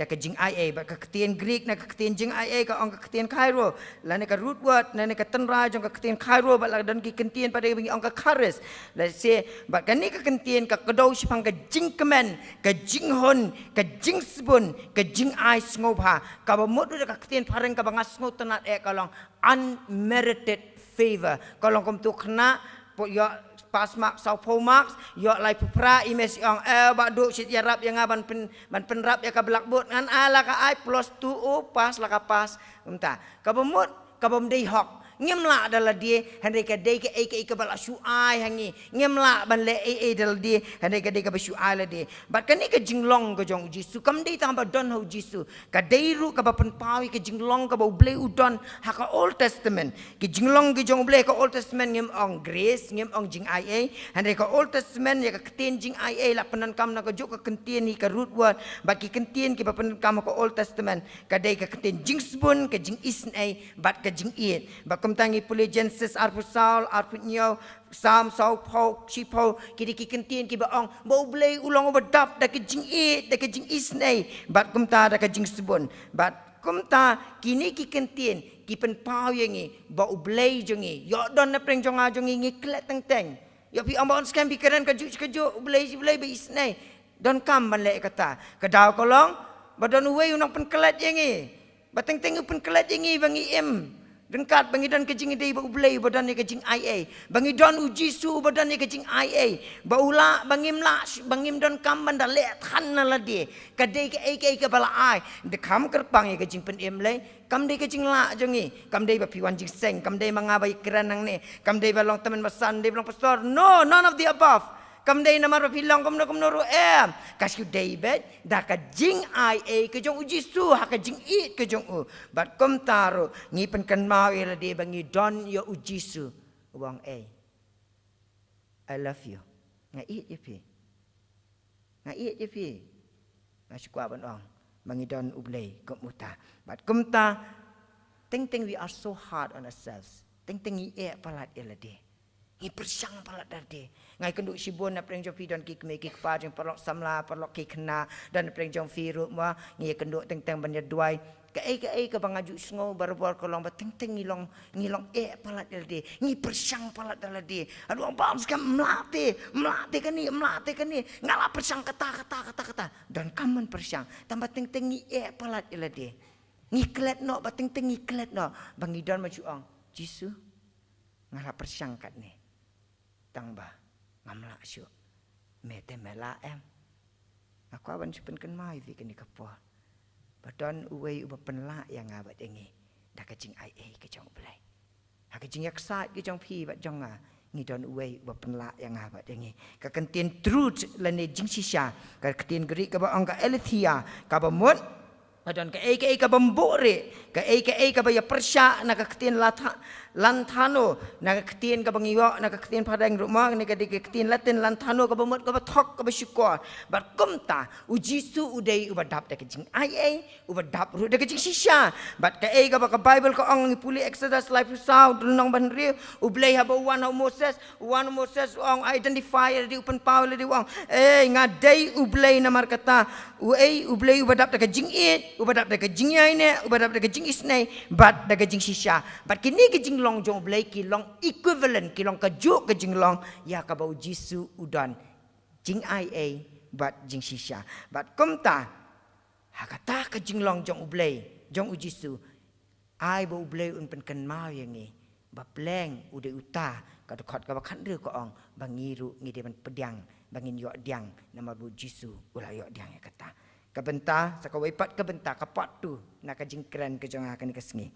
ka jing ia ba ka ketien Greek na ka ketien jing ia ka ong ka ketien Cairo la ne ka root word na ne ka tenra jong ka ketien Cairo ba la dan ki ketien pada bingi ong ka Charis la se ba ka ni ka ketien ka kedau sipang ka jing kemen ka jing hon ka jing sbun ka jing ai sngopa ka ba modu ka ketien pareng ka bangas sngot tenat kalong unmerited favor kalong kom tu kena po ya pas mak sau po mak yo lai pupra imes yang ba du sit ya rap yang ban penrap ya ka blackboard ngan ala ka ai plus 2 pas la ka pas umta ka bemut ka bom dei hok ngemla adalah dia handai ka dei ka ka bala shu ai hangi ngemla ban le adalah dia handai ka dei ka shu ai la dia bat kan ni ka jinglong ka jong jisu kam dei tambah don ho jisu ka dei ru ka ba pen pawi ka jinglong ka ba ble udon ha ka Old Testament ki jinglong ki jong ble ka Old Testament ngem ong grace ngem ong jing ia handai ka Old Testament ya ka keten jing ia la penan kam na ka juk ka kentien ni ka root word ba ki kentien ki ba penan kam ka Old Testament ka dei ka keten jing sbun ka jing isnai bat ka jing it ba tangi pulih Genesis arpu Saul arpu Nyau Sam Saul Paul Chipau kidi kikentien ki baong bau blay ulang badap da ke jing it da ke jing isnai bat kumta da ke jing sebun bat kumta kini kikentien ki pen pau yangi bau blay jongi yo don na preng jonga jongi ngi klet teng teng yo pi ambon skam pikiran keju blay be isnai don kam ban le kata kedau kolong badon uwe unang pen klet yangi bateng teng pen klet yangi bangi em dengkat bangi dan kejing idei ba ublay badan ni kejing ia bangi don uji su badan ni kejing ia ba ula bangim la bangim don kam banda le than na la de kadai ke bala ai de kam kerpang ye kejing pen emlay kam dei kejing la jongi kam dei ba piwan jing seng kam dei manga ba ikran nang ne kam dei ba long temen masan dei long pastor no none of the above kam dei namar pilang kom no kasih David dah ka jing ia ke jong uji su ha ka jing it ke jong u bat kom taro ngi pen kan mau ila de bangi don yo uji su wang I love you nga it ye pi masih kuat ban ong bangi don ublay kom uta bat kom ta teng we are so hard on ourselves teng i palat ila de ngi persang palat darde ngai kenduk sibun na preng jong pi don ki kme ki pa jong perlok samla perlok ki kena dan preng jong firu ma ngi kenduk teng ban duai ke bangaju sngo barbar kolong ba teng ngilong palat darde ngi persang palat darde aduh bam skam mlate kan ni ngala persang kata dan kaman persang tambah teng ngi palat darde ngi klet no ba teng ngi klet no bangi don maju ong jisu ngala persang kat ni tang ba ngamla syu mete mela em aku awan supen kan mai vi kan kapo badon uwe uba penla yang abat engi da kajing ia ke jong blai ha kajing yaksa ke jong pi bat jong ngi don uwe uba penla yang abat engi ka kentien truth lane jing sisha ka kentien gri ka ba angka elithia ka ba mot Hadon ke bembore, ke baya persya nak ketien lantano, nak ketien ke bangiwa, nak ketien padang rumah, nak ketien latin lantano ke bemut ke betok ke bersyukur. Berkumta ujisu udai ubadap dak jing ai ubadap ru dak jing shisha. Bat ke Bible ke ong puli Exodus life usau dunong banri ublei haba one Moses ong identify di open power di wong. Ngadai ublei namar kata ublei ubadap dak jing it ubadap dak jing ai ne ubadap dak jing isnai bat dak jing shisha. Bat kini ke jing long jong ublei ki long equivalent ki long kajuk ke jing long ya ka bau jisu udan jing ai bat jing shisha. Bat kumta hakata ke jing long jong ublei jong ujisu ai bau ublei un pen kan mau yang ni bapleng ude uta ka dekat ka bakan de ko ong bangiru ngi de ban pedang bangin yo diang nama bu jisu ulah yo diang ya kata kabenta sakawai pat kabenta kapat tu nak kajing keren ke jong akan kesngi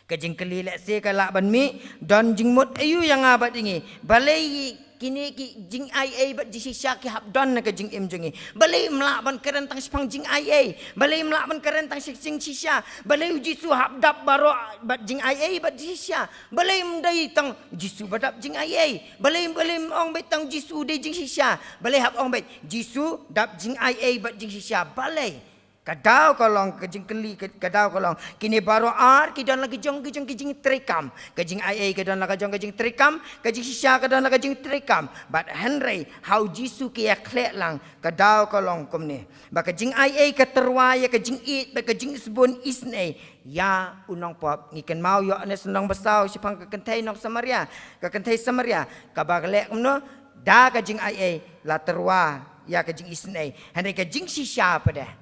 kajing keli lek se kala ban mi don jing mut ayu yang abat ini balai kini ki jing ai bat ji shisha ki hab don nak jing im jongi balai melak ban keren tang sepang jing ai balai melak ban keren tang sing shisha balai jisu hab dap baro bat jing ai bat ji shisha balai mdai tang jisu badap jing ai balai ong bet tang jisu de jing shisha balai hab ong bet jisu dap jing ai bat jing shisha balai kadau kolong kejing keli kadau kolong kini baru kidan lagi jong kejing trekam kejing ai kidan lagi jong kejing trekam kejing shisha kidan lagi jong trekam but Henry how jisu ki klek lang kadau kolong komne ba kejing ai keterwa ya kejing it ba kejing sebun isne ya unong pop ngiken mau yo ne senong besau sipang ke kentai nok Samaria ke kentai Samaria ka ba klek mno da kejing ai la terwa ya kejing isne Henry kejing shisha pada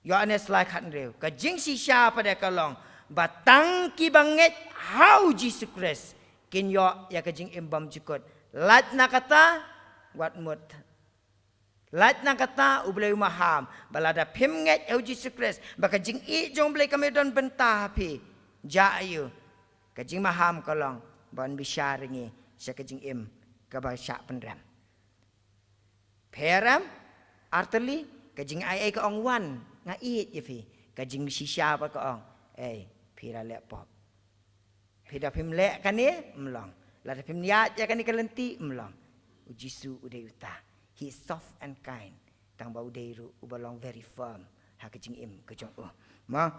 Yohanes like handreu kajing shisha pada kalong batang ki banget how Jesus Christ kin yo ya kajing imbam jikot lat na kata wat mut lat na kata ublay maham balada pimnget how Jesus Christ bakajing I jong blay kami don bentah pi ja ayu kajing maham kalong ban bisharingi sa kajing im kabasya penram peram arteli kajing ai ka ong wan ngait ye fi kajing shisha pa ka ong pira lek pop pira pim lek kan ni mlong la pim niat ya kan ni kalenti mlong ujisu udai uta he soft and kind tang bau deiru ubalong very firm ha kajing im kajong ma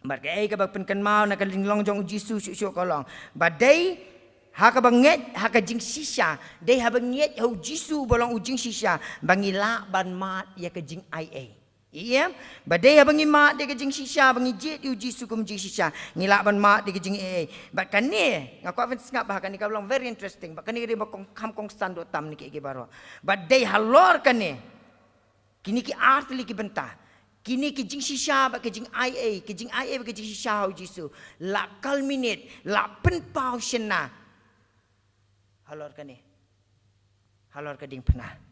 mar ka ka ba pen kan mau na kaling long jong ujisu syuk kolong badai ha ka banget ha kajing shisha dei ha banget ha ujisu balong ujing shisha bangila ban mat ya kajing ai iya badai abangi mat de kejing shisha bangi jit uji sukum jing shisha ngilak ban mat de kejing bat kan ni ngaku aven ngap bah kan ni ka very interesting bat kan ni ba kam kong sando tam ni ke baro badai halor kan ni kini ki artli ki benta kini kejing shisha ba kejing ai ba kejing shisha uji su la culminate la pen pau shena halor kan ni halor ka ding pernah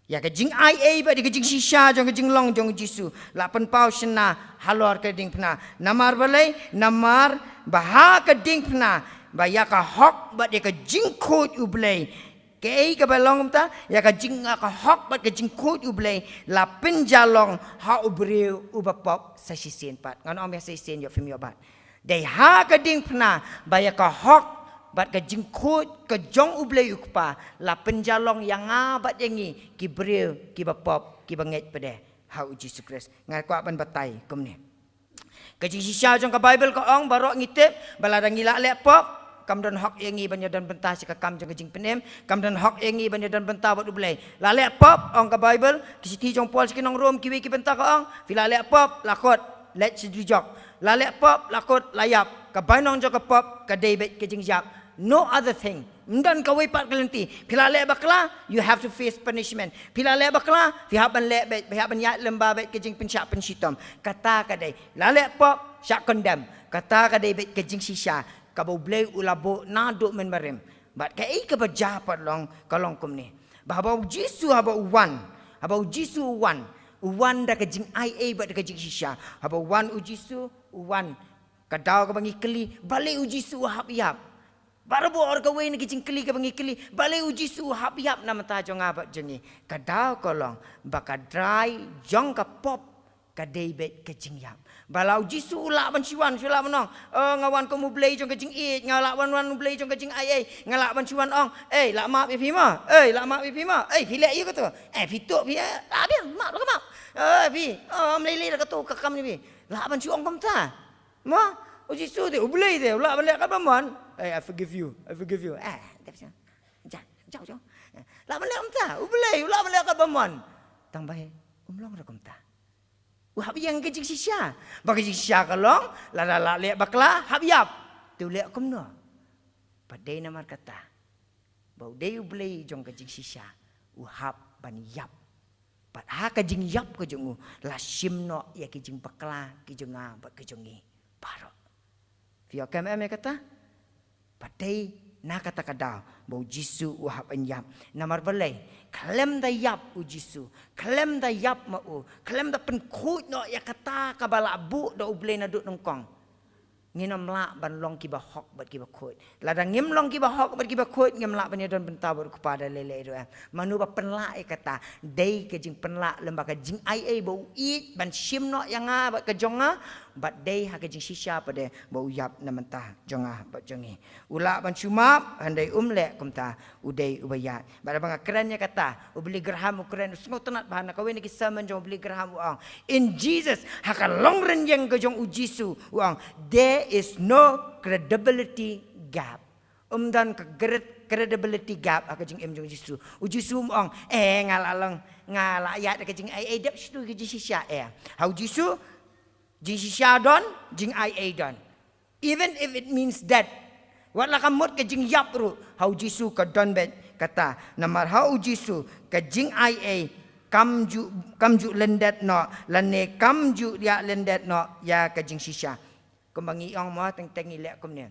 ya kejing ai ba di kejing shisha jong kejing long jong jisu 8 pau shena halor ke ding pna namar balai namar baha ke ding pna ba ya ka hok ba de kejing khot ublei ke ka balong ta ya kejing ka hok ba kejing khot ublei 8 jalong ha ubreu ubapop sa sisen pat ngan om ya sisen yo fim yo bat dei ha ke ding pna ba ya ka hok bat ka jingkut ka jong ublay ukpa la penjalong yang abat yangi ki breu ki bapop ki banget pade ha uji sukres ngai kwa ban batai komne ka jing shisha jong ka Bible ka ong baro ngitip balada ngila lek pop kam don hok yangi banyadan bentah si ka kam jong ka jing penem kam don hok yangi banyadan bentah bat ublay la lek pop ong ka Bible ki siti jong pol sikinong rom ki wi ki bentah ka ong fila lek pop lakot let si dijok la lek pop lakot layap ka bainong jong ka pop ka debet ka jing jap no other thing. Ndan kawai pat kelenti. Pila le bakla, you have to face punishment. Pila le bakla, fihaban le bet, fihaban yat lemba bet kejing pensyak pensitom. Kata kadai, lale pop syak condemn. Kata kadai bet kejing shisha. Kabau blay ulabo naduk men marim. Bat kai ke bajapat long kalong kum ni. Bahabau jisu habau wan. Habau jisu wan. Wan da kejing ai bat kejing shisha. Habau wan ujisu wan. Kadau ka bangi keli, balik ujisu hap yap. Baru buat orang kawin nak cingkeli ke bangikeli, balai uji su hap-hap nama ta jong abat jengi. Kadau kolong baka dry jong ka pop kadai bet kejing yap. Balau jisu ulak ban ciwan sula menong. Ngawan ko mu blei jong kejing it, ngalak wan mu blei jong kejing ai. Ngalak ban ciwan ong. Lak mak pi ma. Lak mak pi ma. Pilek you kata. Pituk pi. Lak biang mak lo mak. Pi. Melili dah kata kakam ni pi. Lak ban ciwan kom ta. Ma, jisu de blei de. Lak ban lek kat ban. I forgive you. I forgive you. Dah pasal. Jauh. Lak ban lek kom ta. Blei, lak ban lek kat ban. Tambah umlong ra kom ta. Hab yang kejing sisya. Bagi sisya kalong, la lek bakla, hab yap. Tu lek kumno. Padai namar kata. Bau dei blei jong kejing sisya. Hab ban yap. Pat ha kejing yap kejung la simno ya kejing bakla, kejung ba kejongi. Paro. Fio KMM kata. Padai na kata kadau bau jisu uhap enyap namar balai kalem da yap u jisu kalem da yap ma u kalem da penkut no ya kata kabala bu da ublei na duk nongkong nginam la ban long ki ba hok bat ki ba khut ladang ngim long ki ba hok bat ki ba khut ngim la ban don benta bar kepada lele do manu ba penla e kata dei ke jing penla lembaga jing ai bau it ban sim no yang a bat ke jonga bat dei ha ke jing sisya pada bau yap na mentah jonga bat jongi ula ban cumap handai umlek kumta udai ubayat bat bang kerennya kata ubeli gerham ukren sungut tenat bahan kawen ki sermon jong ubeli gerham uang in Jesus ha ka long ren yang ke jong ujisu uang there is no credibility gap dan credibility gap ka jing em jong jisu ujisu uang ngalalong ngalayat ka jing ai dap situ ke jing sisya how jisu jing sisya don jing ai don even if it means that wat la kamut ke jing yap ru how jisu ka don bet kata namar how jisu ka jing ai kamju lendet no lane kamju dia lendet no ya ka jing sisya kumbangi ong mo teng ilek kum ne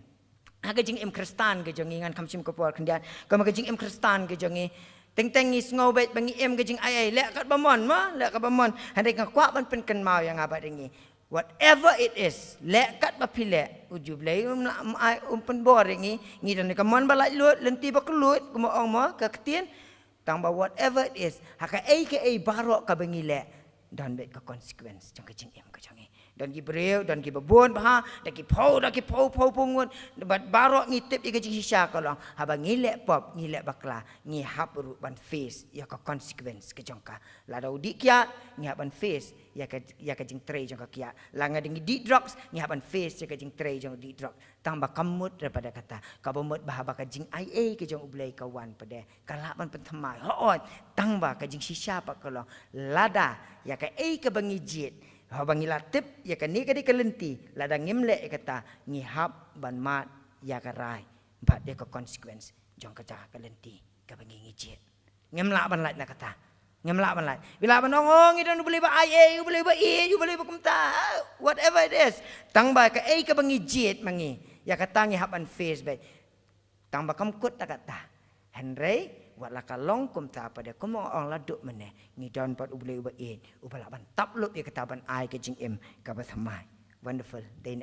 ha ka jing em kristan ke jongi ngan kamsim ko por kendian ka jing em kristan ke jongi teng ngis ngobet bangi em ke jing ai lek kat bamon ma lek kat bamon handai ka kwak ban pen ken mau yang abad dengi whatever it is lek kat ba pilek uju blai pen bor dengi ngi dan ka mon balai lut lenti ba kelut kumo ong mo ka ketien tang ba whatever it is ha ka ai barok ka bangi lek dan bet ka consequence jang ke jing em ka jongi dan ki breu dan ki babon bah dan ki pau pungun bat barok ngitip i kejing sisya kalong haba ngilek pop ngilek bakla ngi hab ru ban face ya ka consequence ke jongka la dau dik ya ngi ban face ya ka jing tray jongka kia la ngading di drugs ngi ban face ya ka jing tray jong di drug tambah kamut daripada kata ka bomut bah ba ka jing ai ke jong ublai kawan pada kalaban pentemai hoot tambah ka jing sisya pak kalong lada ya ka ke bangi jit Habang ilatip ya kan ni kadi kelenti ladang ngimlek kata ngihap ban mat ya karai bat dia ke consequence jong kaca kelenti ka bangi ngijit ngemlak ban lat na kata ngemlak ban lat bila banongong idan boleh ba ai boleh ba you boleh ba kumta whatever it is tang ba ka ka bangi jit mangi ya kata ngihap ban face bai tang ba kamkut ta kata Henry wat la kalong kum ta pada kum ong la duk meneh ngidon pat ublei ubain ubala ban tapluk ya ketaban ai ke jing em ka bathamai wonderful den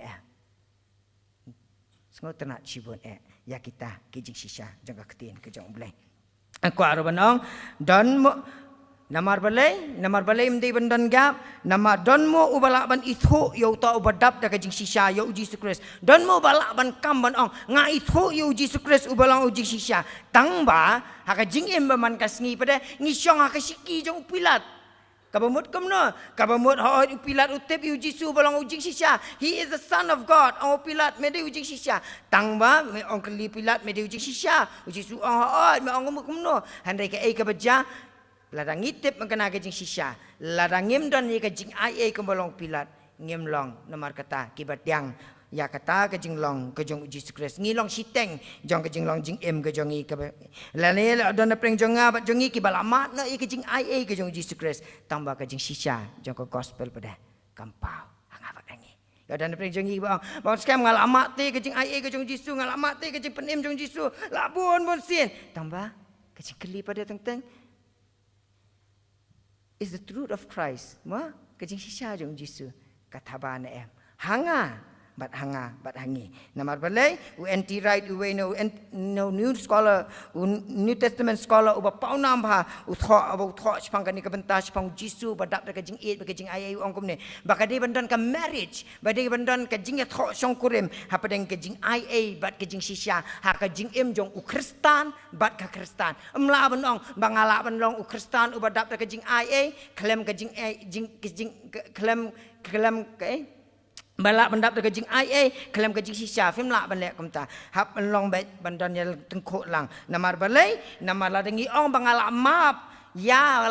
sengot tenat cibon ya kita ke jing sisya jang ka ketien ke jang ublei aku aro banong don namar balai mdei bandan gap nama don mo ubala ban ithu yo ta ubadap da ka jing sisya yo Jesus Christ don mo bala ban kam ban ong nga ithu yo Jesus Christ ubalang uji sisya tangba ha ka jing em man kasngi pada ngisyong ha ka siki jong upilat kabamut kamno kabamut ha upilat utep yo Jesus ubalang uji sisya he is the son of God ong upilat mede uji sisya tangba me ong keli pilat mede uji sisya uji su ong ha me ong kamno handai ka ka baja ladang ngitip mengkena kejing sisya ladang ngim don ye kejing ai kembolong pilat ngim long nomor kata kibat yang ya kata kejing long kejong Jesus Christ ngilong siteng jong kejing long jing em kejong i ke lane don preng jonga bat jongi kibalamat na ye kejing ai kejong Jesus Christ tambah kejing sisya jong ke gospel pada kampau hangabak dangi ya dan preng jongi bang scam ngalamat te kejing ai kejong Jesus ngalamat te kejing penim jong Jesus labun bon sin tambah kejing keli pada teng is the truth of Christ. Ma kejing sisya jong Jisu kata bana em. Hanga bat hanga bat hangi namar balai UNT right we no new scholar New Testament scholar uba paunam ha utho chpang kani ka benta chpang Jisu badap ka jing it ka jing ai ong kum ne bakade bandan ka marriage badai bandan ka jing tho song kurim ha padeng ka jing ai bat ka jing shisha ha ka jing em jong u Kristan bat ka Kristan amla ban ong bangala ban long u Kristan uba dap ka jing ai klem ka jing klem ke balak bandap de kajing ai kelam kajing shisha film lak balek kumta hap long bet bandan ya tengkok lang namar balai namar la dengi ong bangala map ya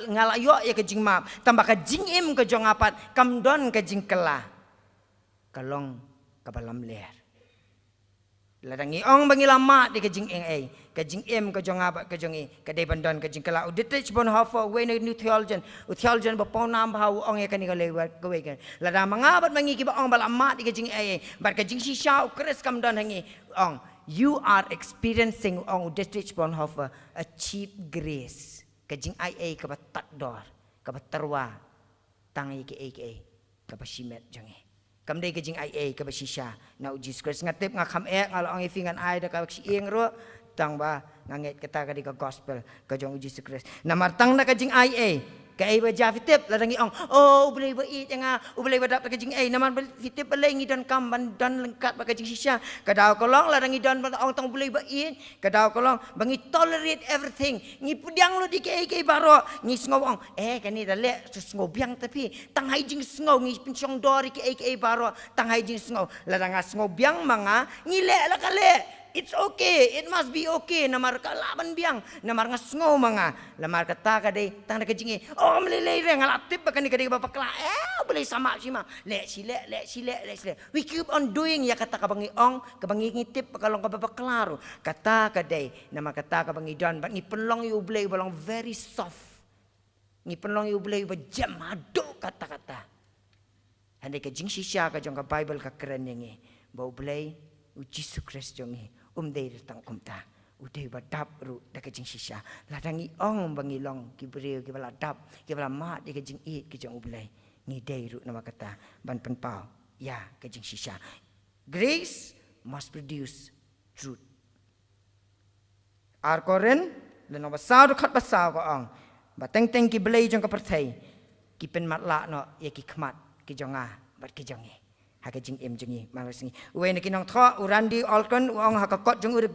ngala yo ya kajing map tambah kajing im kajong apat kamdon kajing kela kalong kabalam ler la dengi ong bangila mat de kajing ai kajing im kajong apat kajong i kadai bandan kajing kela udetich bon hafa we new theologian ba paunam bau ong ya kani kale we kan la da mangabat mangi ki ba ong bala mat kajing ai bar kajing shisha kres kam dan hangi ong you are experiencing ong udetich bon hafa a cheap grace kajing ai ka ba tat dor ka ba terwa tangi ki ka ba shimet jangi kam dei kajing ai ka ba shisha na Jesus Christ ngatip ngakam ngalong ifingan ai da ka sieng ro tang ba nganget kata ka di ka gospel ka jong Jesus Christ namar tang na kajing ai ka ai ba jafitip la dangi ong ubelai ba it nga ubelai ba dap kajing ai namar fitip balai ngi dan kam dan lengkat ba kajing shisha ka daw kolong la dangi dan ong tang ubelai ba it ka daw kolong bangi tolerate everything ngi pudiang lo di kai baro ngi sngow ong kani da le sngow biang tapi tang hai jing sngow ngi pinchong dori kai baro tang hai jing sngow la danga sngow biang manga ngi le la ka le it's okay, it must be okay. Namar kalaban biang, namar ngasngo mga, lamar kata kadai tang na kajingi. Melilay re ngalatip ba kani kadai bapakla. Boleh sama sima. Le sile. We keep on doing ya kata kabangi ong, kabangi ngitip kalong kabapaklaro. Kata kadai, nama kata kabangi don, but ni penlong you boleh balong very soft. Ni penlong you boleh ba jam hado kata-kata. Handai kajing shisha kajong ka Bible ka keren yangi. Bau boleh Jesus Christ jongi. Dei datang kumta udai badap ru da kajing shisha ladangi ong bangilong kibreu ki bala dap ki bala mat di kajing it ki jong ublai ngi dei ru nama kata ban penpau ya kajing shisha grace must produce truth ar koren le no basau khat basau ko ong ba teng ki blai jong ka perthai ki pen mat la no ya ki khmat ki jonga bat ki jongi hakajing em jengi malasngi we ne kinong tho urandi alkon uang hakakot jeng the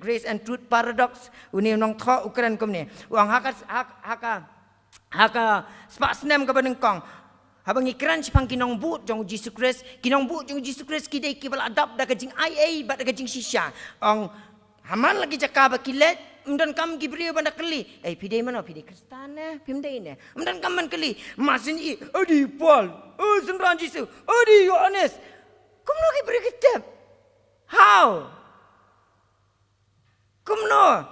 grace and truth paradox uni nong tho ukran komne uang haka spasnem ka banengkong habang ikran sipang kinong but jong Jesus Christ kidai ki bal adap da kajing ai bat da kajing shisha ong haman lagi jakaba kilet Mdan kam Gibril banda keli. Pidai mana? Pidai Kristan pimdai ne. Mdan kam man keli. Masin i. Adi Paul. Senran Jisu. Adi Yohanes. Kumno Gibril kitab. How? Kumno.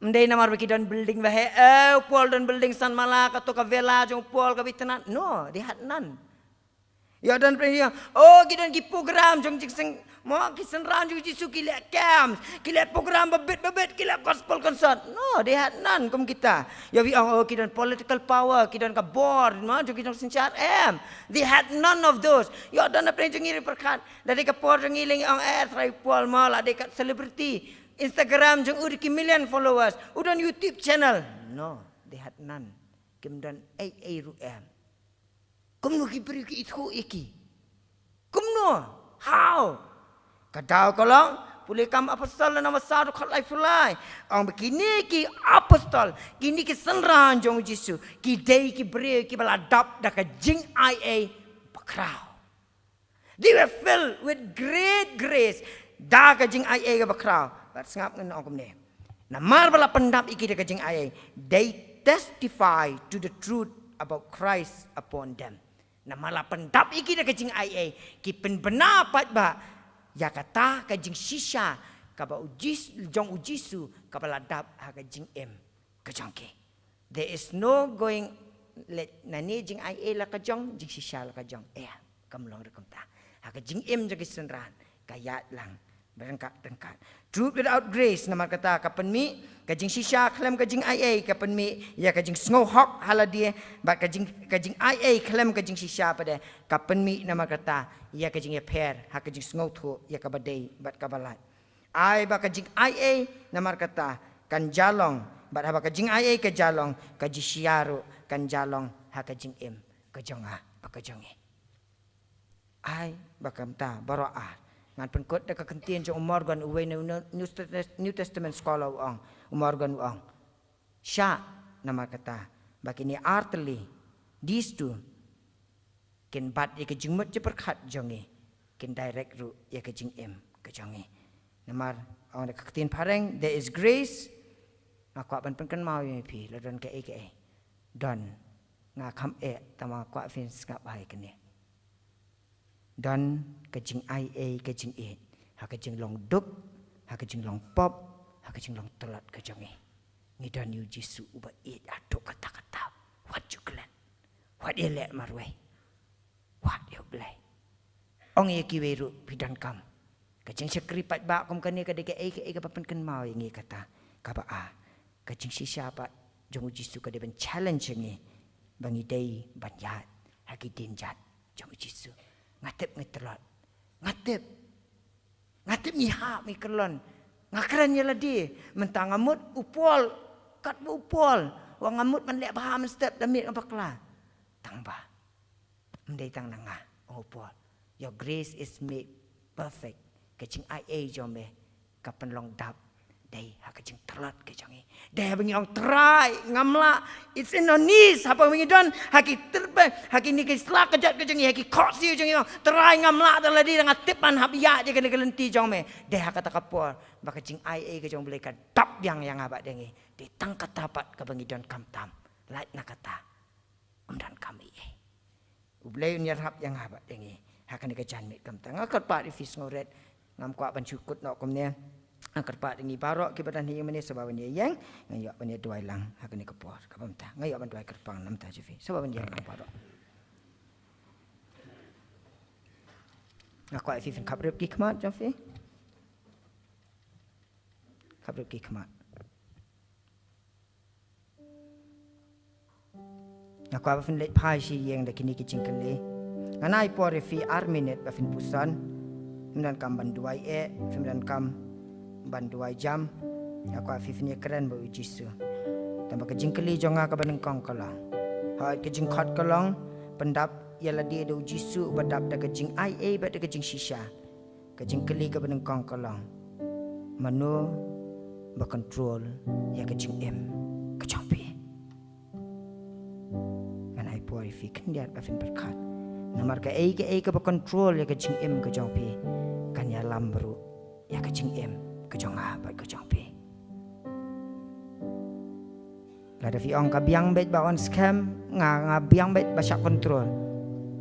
Mdai namar bagi dan building bahe. Paul dan building San Malaka atau ka vela jong Paul ka bitanan. No, they had none. Ya dan pria. Gidan ki program jong jikseng mo kisenran jong Jisu kile camps, kile program babet kile gospel concert. No, they had none kum kita. Ya wi kidan political power, kidan ka board, mo jong kidan sinchar They had none of those. Ya dan pria jong iri perkat. Dari ka por jong iling try Paul mo la dekat celebrity. Instagram jong uri ki million followers. Udan YouTube channel. No, they had none. Kim dan ru Kumno ki beri ki itu iki. Kumno. How? Kadau kolong boleh kam apostol nama satu khalai fulai. Ang begini ki apostol, kini ki senran jong Jisu, ki dei ki beri ki baladap da ka jing ia bakrau. They were filled with great grace. Da ka jing ia ka bakrau. Bat sengap ngen ong kumne. Namar bala pendap iki da ka jing ia. They testify to the truth about Christ upon them. Namala pendap iki da ka jing ia. Ki pen benapat ba ya kata kajing shisha kaba jong ujisu kaba ladap ha kajing kajangke. There is no going let nani jing ai la kajong jing shisha la kajong kamlong rekom ta ha kajing jagi senran kayat lang berengkat. Truth without grace nama kata kapan mi kajing shisha klem kajing IA kapan mi ya kajing snow hawk hala dia bat kajing IA klem kajing shisha pada kapan mi nama kata ya kajing ya pair ha kajing snow tu ya kabadai bat kabalat ai ba kajing IA nama kata kan jalong bat ha kajing IA ke jalong kajing siaru kan jalong ha kajing im kajonga ba kajongi ai ba kamta baroah ngan penkot dekat kentian jong Morgan uwe New Testament scholar uang Morgan uang sya nama kata bakini artli these two ken bat ye kejing mut je perkhat jongi ken direct ru ye kejing em kejongi namar orang dekat kentian pareng there is grace ngakwa ban penken mau ye pi ladon ke don ngakam tama kwa fins ngap bai kene dan kajing IA kajing ha kajing long duk ha kajing long pop ha kajing long telat kajang ni dan yu jisu uba aduk kata-kata what you glen what ye let marwe what you blay ong ye kiweru pidan kam kajing sekripat ba kom kani ka deke ka papen kan mau ngi kata ka ba kajing sisa pa jong jisu ka de ben challenge ngi bangi dei banjat ha ki dinjat jong jisu ngatip ngetelot ngatip nyiha mi kelon ngakran ya ladi mentang ngamut upol kat upol wang ngamut man lek paham step damit apa kala tangba mendai tang nangah upol your grace is made perfect kecing IA jombe kapan long dap dai ha kecing telat kecangi dai bengi ong try ngamla it's in on knees apa bengi don haki terbe haki ni kisla kejat kecangi haki kosi jangi try ngamla daladi dengan tipan habia je kena kelenti jome dai ha kata kapor ba kecing IA ke jong boleh ka dap yang abak dengi ditangkat tapat ke bengi don kamtam lait nak kata dan kami ublay nyarhap yang abak dengi ha kena kejan mit kamtam ngakat pat ifis ngoret ngam kwa ban cukut nok komne angkat pak dengi barok kibadan hi meni sebab ni yang ngayok ban duai lang ha kene kepor kapamta ngayok ban duai kerpang nam ta jifi sebab ni yang barok aku ai fin kabrep ki khmat jafi kabrep ki khmat aku ai fin let pai si yang de kini ki jingkele nganai por fi arminet ba fin pusan dan kam ban duai dan kam ban 2 jam aku afifnya keren bau jisu tambah kejingkeli jonga ka banengkong kala ha kejingkhat kalong pendap ialah dia do jisu badap da kejing IA bad da kejing shisha kejingkeli ka banengkong kalong manu ba control ya kejing em kejampi kan ai poi fi kendiat ba fin berkat namar ka ka ba control ya kejing em kejampi kan ya lambru ya kejing em kejong apa kejong pi lada fi ong kabiang bet ba on scam nga biang bet ba syak control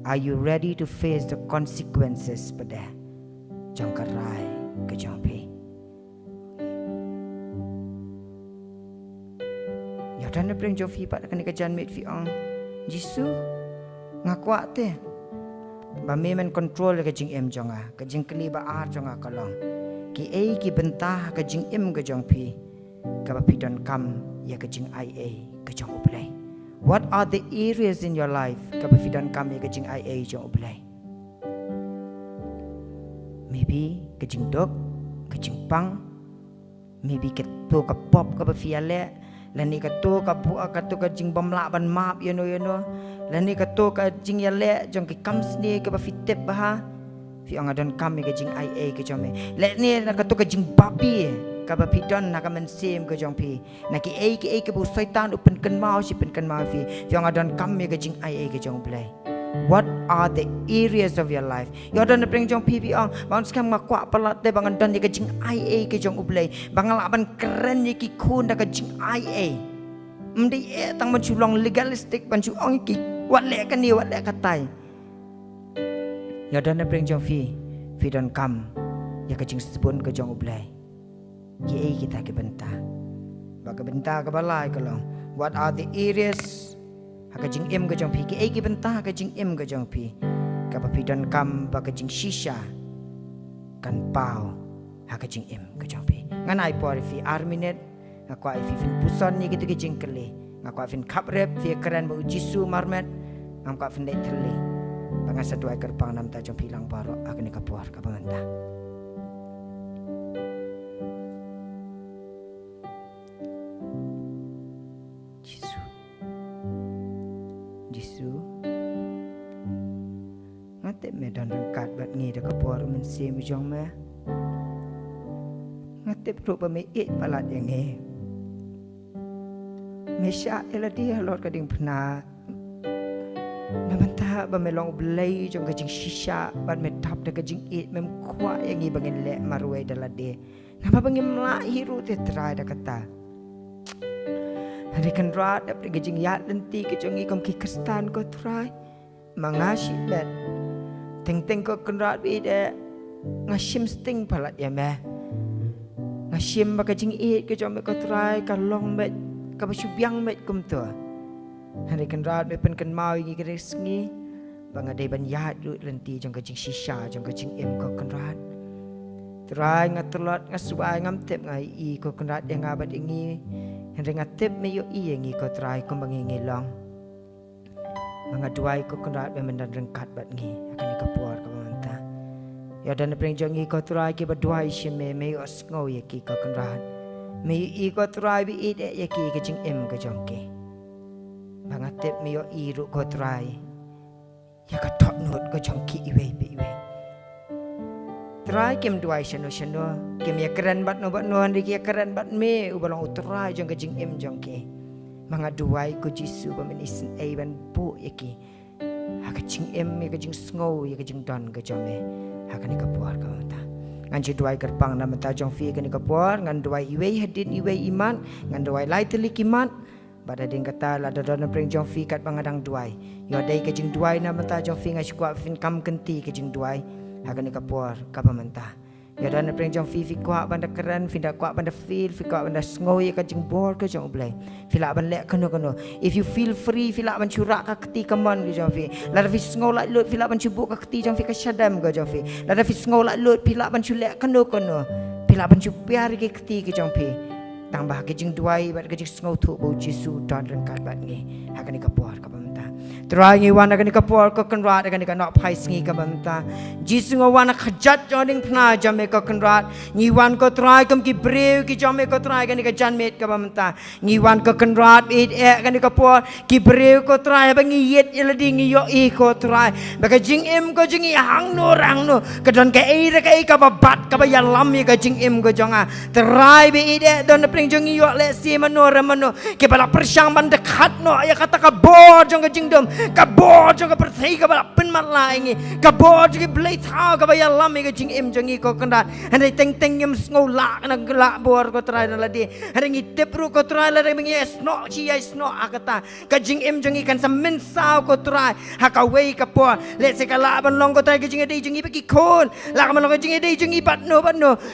are you ready to face the consequences pada jong karai kejong pi ya dan bring jong fi pat kan kejan met fi ong jisu ngakwak te ba memen control kejing em jonga kejing keli ba ar jonga kalong ki ki bentah kejing im kejong pi ka pi don kam ya kejing IA kejong ublay what are the areas in your life ka pi don kam ya kejing IA jong ublay maybe kejing dok kejing pang maybe ketu ka pop ka pi ale lani ketu ka bu ka tu kejing bamla ban map you know lani ketu kejing ya le jong ki kam sni ka pi tip bah fi angadon kami kejing IA kejome let ni nak tu kejing babi ka ba pidon nak men sim kejong pi nak ki bu syaitan upen ken mau si pen ken mau fi angadon kami kejing IA kejong play what are the areas of your life you don bring jong pi ong bang skam ngakwa pelat te bangan don kejing IA kejong ublay bangal ban keren ki kun dak kejing IA mdi tang menculong legalistik ban cu ong ki wat le kan ni wat le katai ya dan bring jong fi don kam ya kejing sebun ke jong ublay ki kita ke benta ba ke benta ke balai kalong what are the areas ha kejing im ke jong pi ki benta kejing im ke jong pi ka pa don kam ba kejing shisha kan pau haka jing im ke jong pi ngan ai por fi arminet ngakwa fi fin puson ni gitu ke jing kele ngakwa fin kaprep fi keren bu jisu marmet ngakwa fin dai tele bangasa dua gerbang nam ta jong pilang baro akni kapuar ka banganta jisu ngate medan rengkat bat ngi da kapuar men se mi jong me ngate pro pa me it palat yang ngi me sha ela dia lord kading phna namanta ba me long blai jong kajing shisha bat me tap da kajing it mem kwa yang ngi bangin le marwe dala de nama bangin la hiru te trai da kata hari kan rat da kajing yat lenti kajing ngi kom ki kristan ko trai mangashi bet teng ko kan rat bi de ngashim sting palat ya me ngashim ba kajing it kajong me ko trai ka long bet ka ba syubyang met kum to hari kan rat me pen kan mau ngi keres ngi bang ade ban yat lut lenti jong kajing shisha jong kajing em ko kan rat trai ngatlot ngasuai ngam tep ngai i ko kan rat yang abat ngi hari ngatep me yo i ngi ko trai ko bang ngi long mengaduai ko kan rat me mendan rengkat bat ngi akan dikapuar ka manta ya dan pring jong ngi ko trai ki baduai shime me yo ngau ye ki ko kan rat me i ko trai bi i de ye ki kajing em ka jong ke bangatep me yo i ru ko trai ya ka thot not ko jong ki iwe bi iwe trai kem duai shano kem ya keren bat no andi ya keren bat me ubalong utrai jong kajing em jong ke mangaduai ko jisu ba men isin ai ban bu ye ki ha kajing em me kajing ngau ye kajing don ka jong me ha ka ni ka puar ka mata ngan ji duai gerbang na mata jong fi ka ni ka puar ngan duai iwe hadin iwe iman ngan duai lai telik iman bada ding kata la dodon pring jong fi kat bangadang duai yo dai kajing duai na mata jong fi ngai skwa fin kam kenti kajing duai ha ka ni ka puar ka manta ya dan pring jong fi kwa banda keren fi da kwa banda feel fi kwa banda ngoi ka jing bor ka jong blai fi la ban le kono if you feel free fi la ban churak ka keti kaman ka jong fi la fi ngoi la lut fi la ban chubuk ka keti jong fi ka shadam ka jong fi la fi ngoi la lut fi la ban chulek kono fi la ban chupiar ki keti ka jong fi tambah ka jing duai bat ka jing ngoi thu bo jisu don rengkat bat ngi ha ka ni ka puar ka manta trai ngi wana ka ni ka puar ka kan rat ka ni ka nok phai sngi ka manta jisu ngo wana khajat joning phna jame ka kan rat ngi wan ko trai kam ki breu ki jame ko trai ka ni ka jan met ka manta ngi wan ka kan rat it e ka ni ka puar ki breu ko trai ba ngi yet eladi ngi yo e ko trai ba ka jing em ko jing i hang no ka don ka e ka e ka ba bat ka ba ya lam ye ka jing em ko jonga trai be ide don pring jong yo le si mano ke bala persang ban dekat no ya kata ka bor jong ka jing dom ka bor jong ka perthai ka bala pen mat la ngi ka bor jong blai thau ka ba ya lam ye ka jing em jong i ko kanda handai teng yem ngau la na la bor ko trai na la di handai ngi tepru ko trai la ngi esno chi ya esno akata ka jing em jong i kan samen sao ko trai ha ka wei ka por le se ka la ban long ko trai ka jing dei jong i pa ki khon la ka long ka jing dei jong i bat no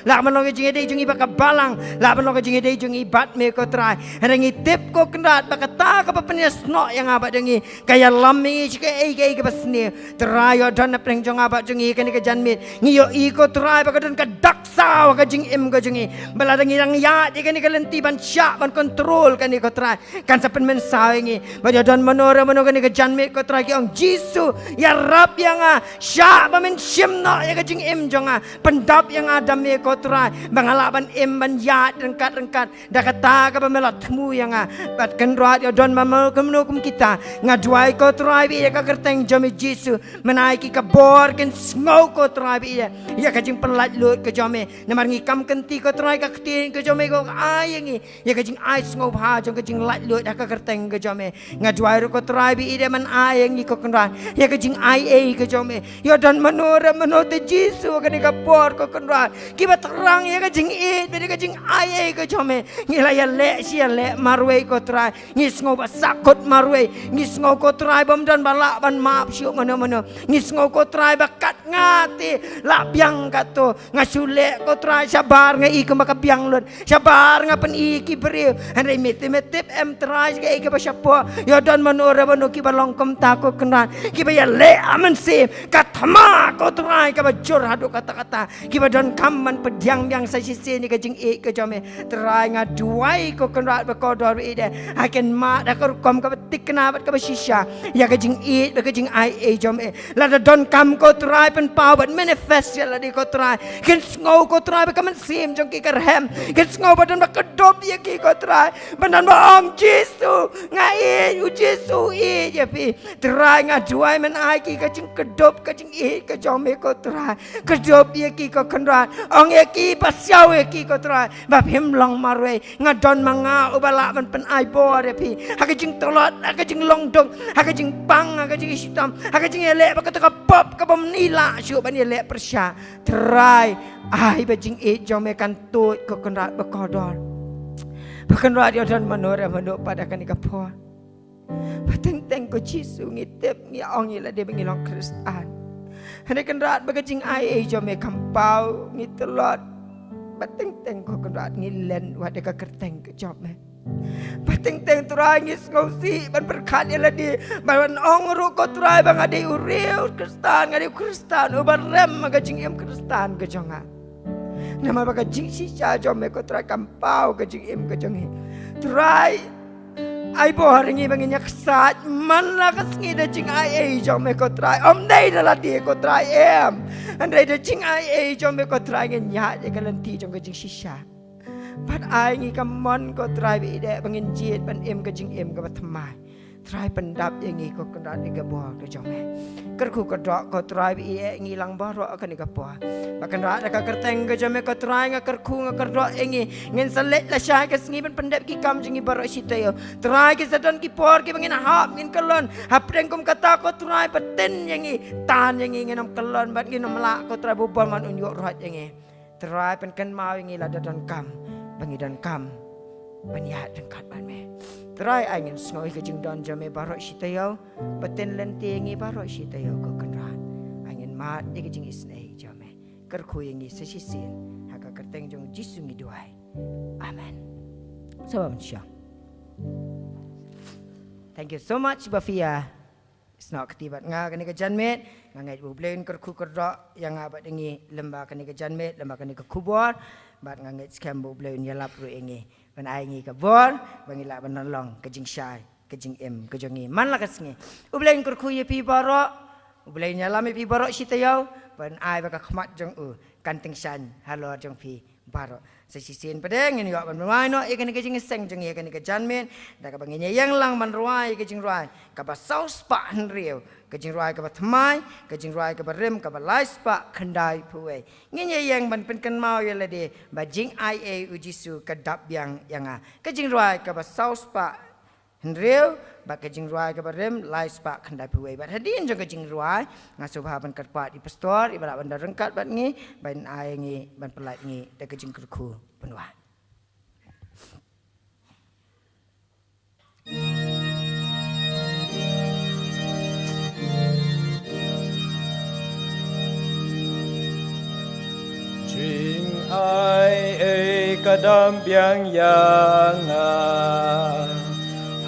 la ka long ka jing dei jong i pa ka balang la ka long ka jing dei jong i bat me ko trai handai ngi tep ko kendat ba kata ka pa penesno yang abat dengi kaya lammi chike ei ka basne trai yo don preng jong abat jong i kan ka janmit ngi yo i ko trai ba ka don ka daksa ka jing em ka jong i bala dengi rang ya di kan ka lenti ban sya ban kontrol kan ko trai kan sa pen men sa ngi ba yo don mano kan ka janmit ko trai ki ong jisu ya rap yang sya ba men sim no ya ka jing em jong pendap yang adam me ko trai bangala ban em ban ya rengkat da kata ka ba melat mu yang bat kan rat yo don mamal kum kita ngaduai ko trai bi ka kerteng jami jisu menaiki ka bor kan ngau ko trai bi ya ka jing pelat lut ke jame namar ngi kam kenti ko trai ka ktin ke jame ko ai ngi ya ka jing ai ngau pha jong ka jing lat lut ka kerteng ke jame ngaduai ko trai bi de man ai ngi ko kan rat ya ka jing ai ke jame yo dan mano te jisu ka ni ka bor ko kan rat ki ba terang ya ka jing be ka jing ai ke jame ngi la ya le sia le marwe ko trai ngis ngau ba sakot marwe ngis ngau ko trai trai bom dan balak ban maaf syuk mana-mana ngis ngau ko trai bakat ngati lak biang kato ngasulek ko trai sabar ngai ke maka biang lun sabar ngapen iki beri henry metip em trai ke ke basapa ya dan manora banu ki balongkom tako kenan ki ba ya le aman sim katama ko trai ka bajur hadu kata-kata ki ba don kamman pediang biang sa sisi ni ke jing ke jame trai ngaduai ko kenrat ba ko dor ide haken ma da ko kom ka betik kenabat ka basisha ya ke jing ke jing ai jame la da don kam ko trai pen pau but manifest ya la di ko trai ken ngau ko trai ba kaman sim jong ki kerhem ken ngau ba don ba kedop ya ki ko trai banan ba ong jisu ngai u jisu i ya pi trai ngaduai men ai ki ke jing kedop ke jing ke jame ko trai kedop ya ki ko kenrat ong ya ki pasiau ya ki ko trai ba him long marwe ngadon manga ubala man pen ai bo re pi haka jing tolot haka jing long dong haka jing pang haka jing hitam haka jing ele ba ka pop ka bom nila syu ban ele persya trai ai ba jing jome kan tu ko kenrat ba kodor ba kenrat yo dan manora manu pada kan ikapo pateng ko jisu ngitep ngi ong ila de bengilong kristan hane kenrat ba jing ai jome kampau ngitelot pateng ko kenrat ngilen wa de ka kerteng ke job me pateng trai ngis ngosi ban berkat ila di ban ong ru ko trai bang ade uriu kristan uban rem ga jing em kristan ke jonga nama ba jing si cha jom me ko trai kampau ga jing em ke jongi trai ai bo haringi bang nyak sat man la ka sngi da jing ai jom me ko trai om dei da la di ko trai em andai da jing ai jom me ko trai nya je kalanti jong ga jing shisha pat ai ngi kamon ko trai bi de bangin jiet ban em ka jing em ka batmai trai pendap yang ngi ko kendat ni ga bo ka jome kerku ka dok ko trai bi ngi lang baro ka ni ga po bakan ra ka kerteng ka jome ko trai nga kerku nga kerdok ngi ngin salet la sha ka sngi ban pendap ki kam jingi baro sitayo trai ki sadon ki por ki bangin hap ngin kelon hapreng kum kata ko trai paten yang ngi tan yang ngi nginam kelon bat ngi nomla ko trai bobon man unyok rat yang ngi trai pen kan mau ngi la dadon kam bangi dan kam baniat dengkat ban me trai angin snoi ke jing don jame barok sitayo paten lenti ngi barok sitayo ko kenran angin mat ke jing isnei jame kerku ngi sesisin haka kerteng jong jisu ngi duai amen salam syam thank you so much Bafia snok ketibat nga kani ke janmet ngai bu blen kerku kerdok yang abat ngi lemba kani ke janmet lemba kani ke kubor bat nganget scam bu blen yalap ru engi ban ai ngi ka bor bangi la ban long ke jing shai ke jing em ke jongi man la kasngi u blen kur khu ye pi baro u blen yalam pi baro sitayo ban ai ba ka khmat jong u kanting san halo jong pi baro sesisin pedeng ni yo ban mai no e kan ke jing seng jong ye kan ke janmen da ka bangi yang lang man ruai ke jing ruai ka ba saus pa han riu ke jing ruai ka ba thmai ke jing ruai ka ba rem ka ba lai spa khandai puai ngi yang ban pen kan mau ye la de ba jing ai e ujisu ka dap yang a ke jing ruai ka ba saus pa han riu ba ke jing ruai ka ba rem lai spa khandai puai ba hadin jong ke jing ruai ngaso ba ban katpat di pastor ibala ban rengkat bat ngi ban ai ngi ban pelat ngi da ke jing kerku penuan Jing ai kadam biang yang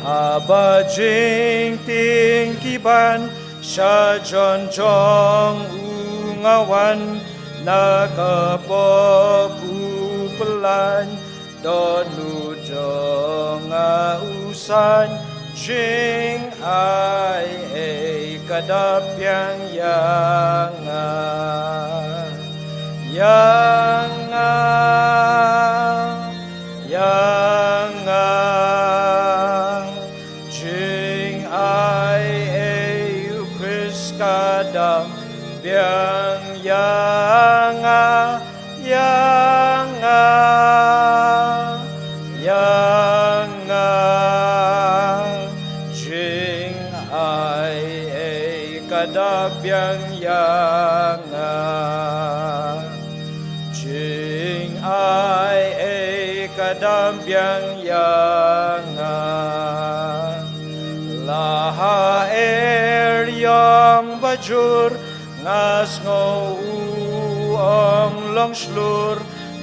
haba jing ting kiban sha jon jong ungawan nakapo pelan donu jong usan jing ai kadam biang yang jing ai Chris kadam biang yang jing ai kadam biang yang jing ai kadam biang yang laha yang bajur ngas ngau ong long slur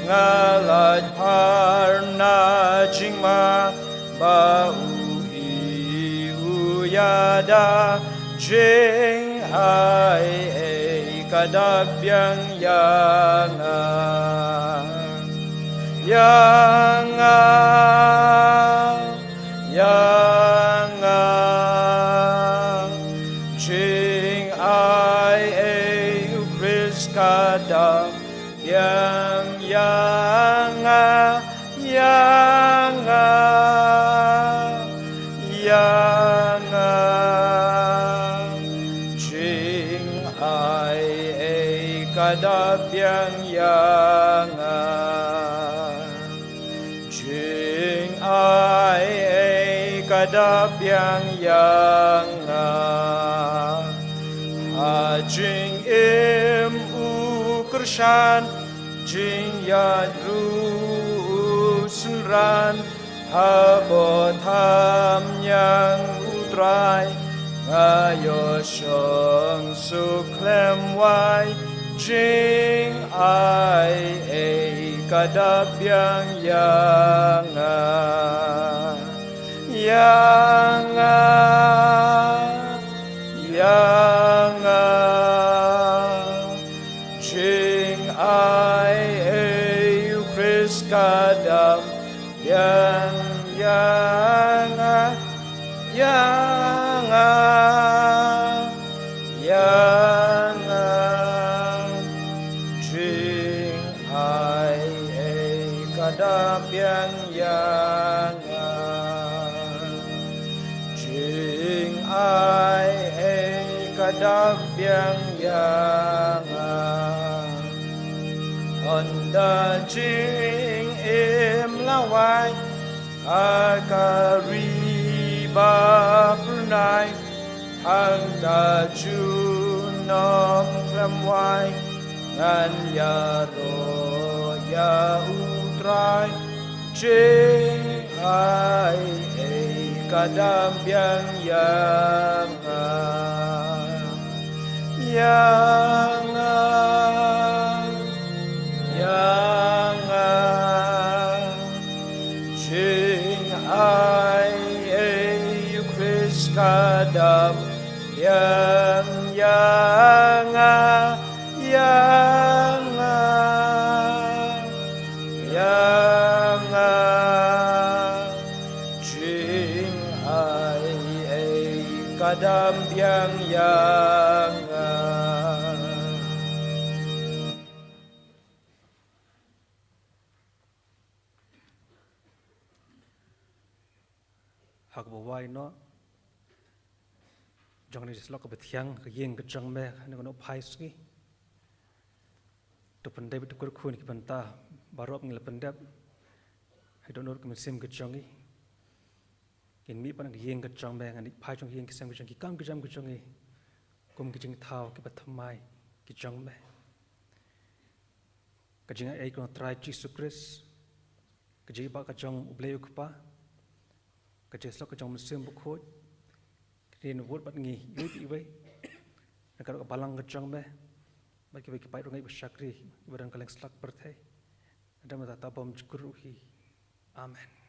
ngalat parna jingma ba uhi uyada jing ai kadab yang jing ai Chris kadab yang jing ai kadab yang jing ai kadab yang jing im ukershan jing yad rusunran habotam yang utrai ngayo shong suklem wai jing ai kadab yang jing ai Chris kadab yang jing ai kadab yang jing ai kadab yang Onda jing im lawai akariba purnai hangta junom klamwai ngan yaro ya utrai jing ai kadam yang jing ai Chris kadam yang jing ai kadam yang hak bawai no jong ni slok bethiang ke yeng ke jong me ne no phai ski to pandai tu kur khun ki banta barop ngil pandap hai donor ke sim ke jongi kin mi pan ke yeng ke jong me ngani phai jong yeng ke sam ke jong ki kam ke jam ke jongi kum ke jing thau ke bathamai ki jong me ke jing ai ko try Jesus Christ ke ji ba ka jong ubleu kpa ke jeslo ke jong sim bu khot rin vot bat ngi yui pi vai nakar ka balang ke jong me ba ki pai rongai besakri barang kaleng slak perthai ada mata tabam jukuru hi amen.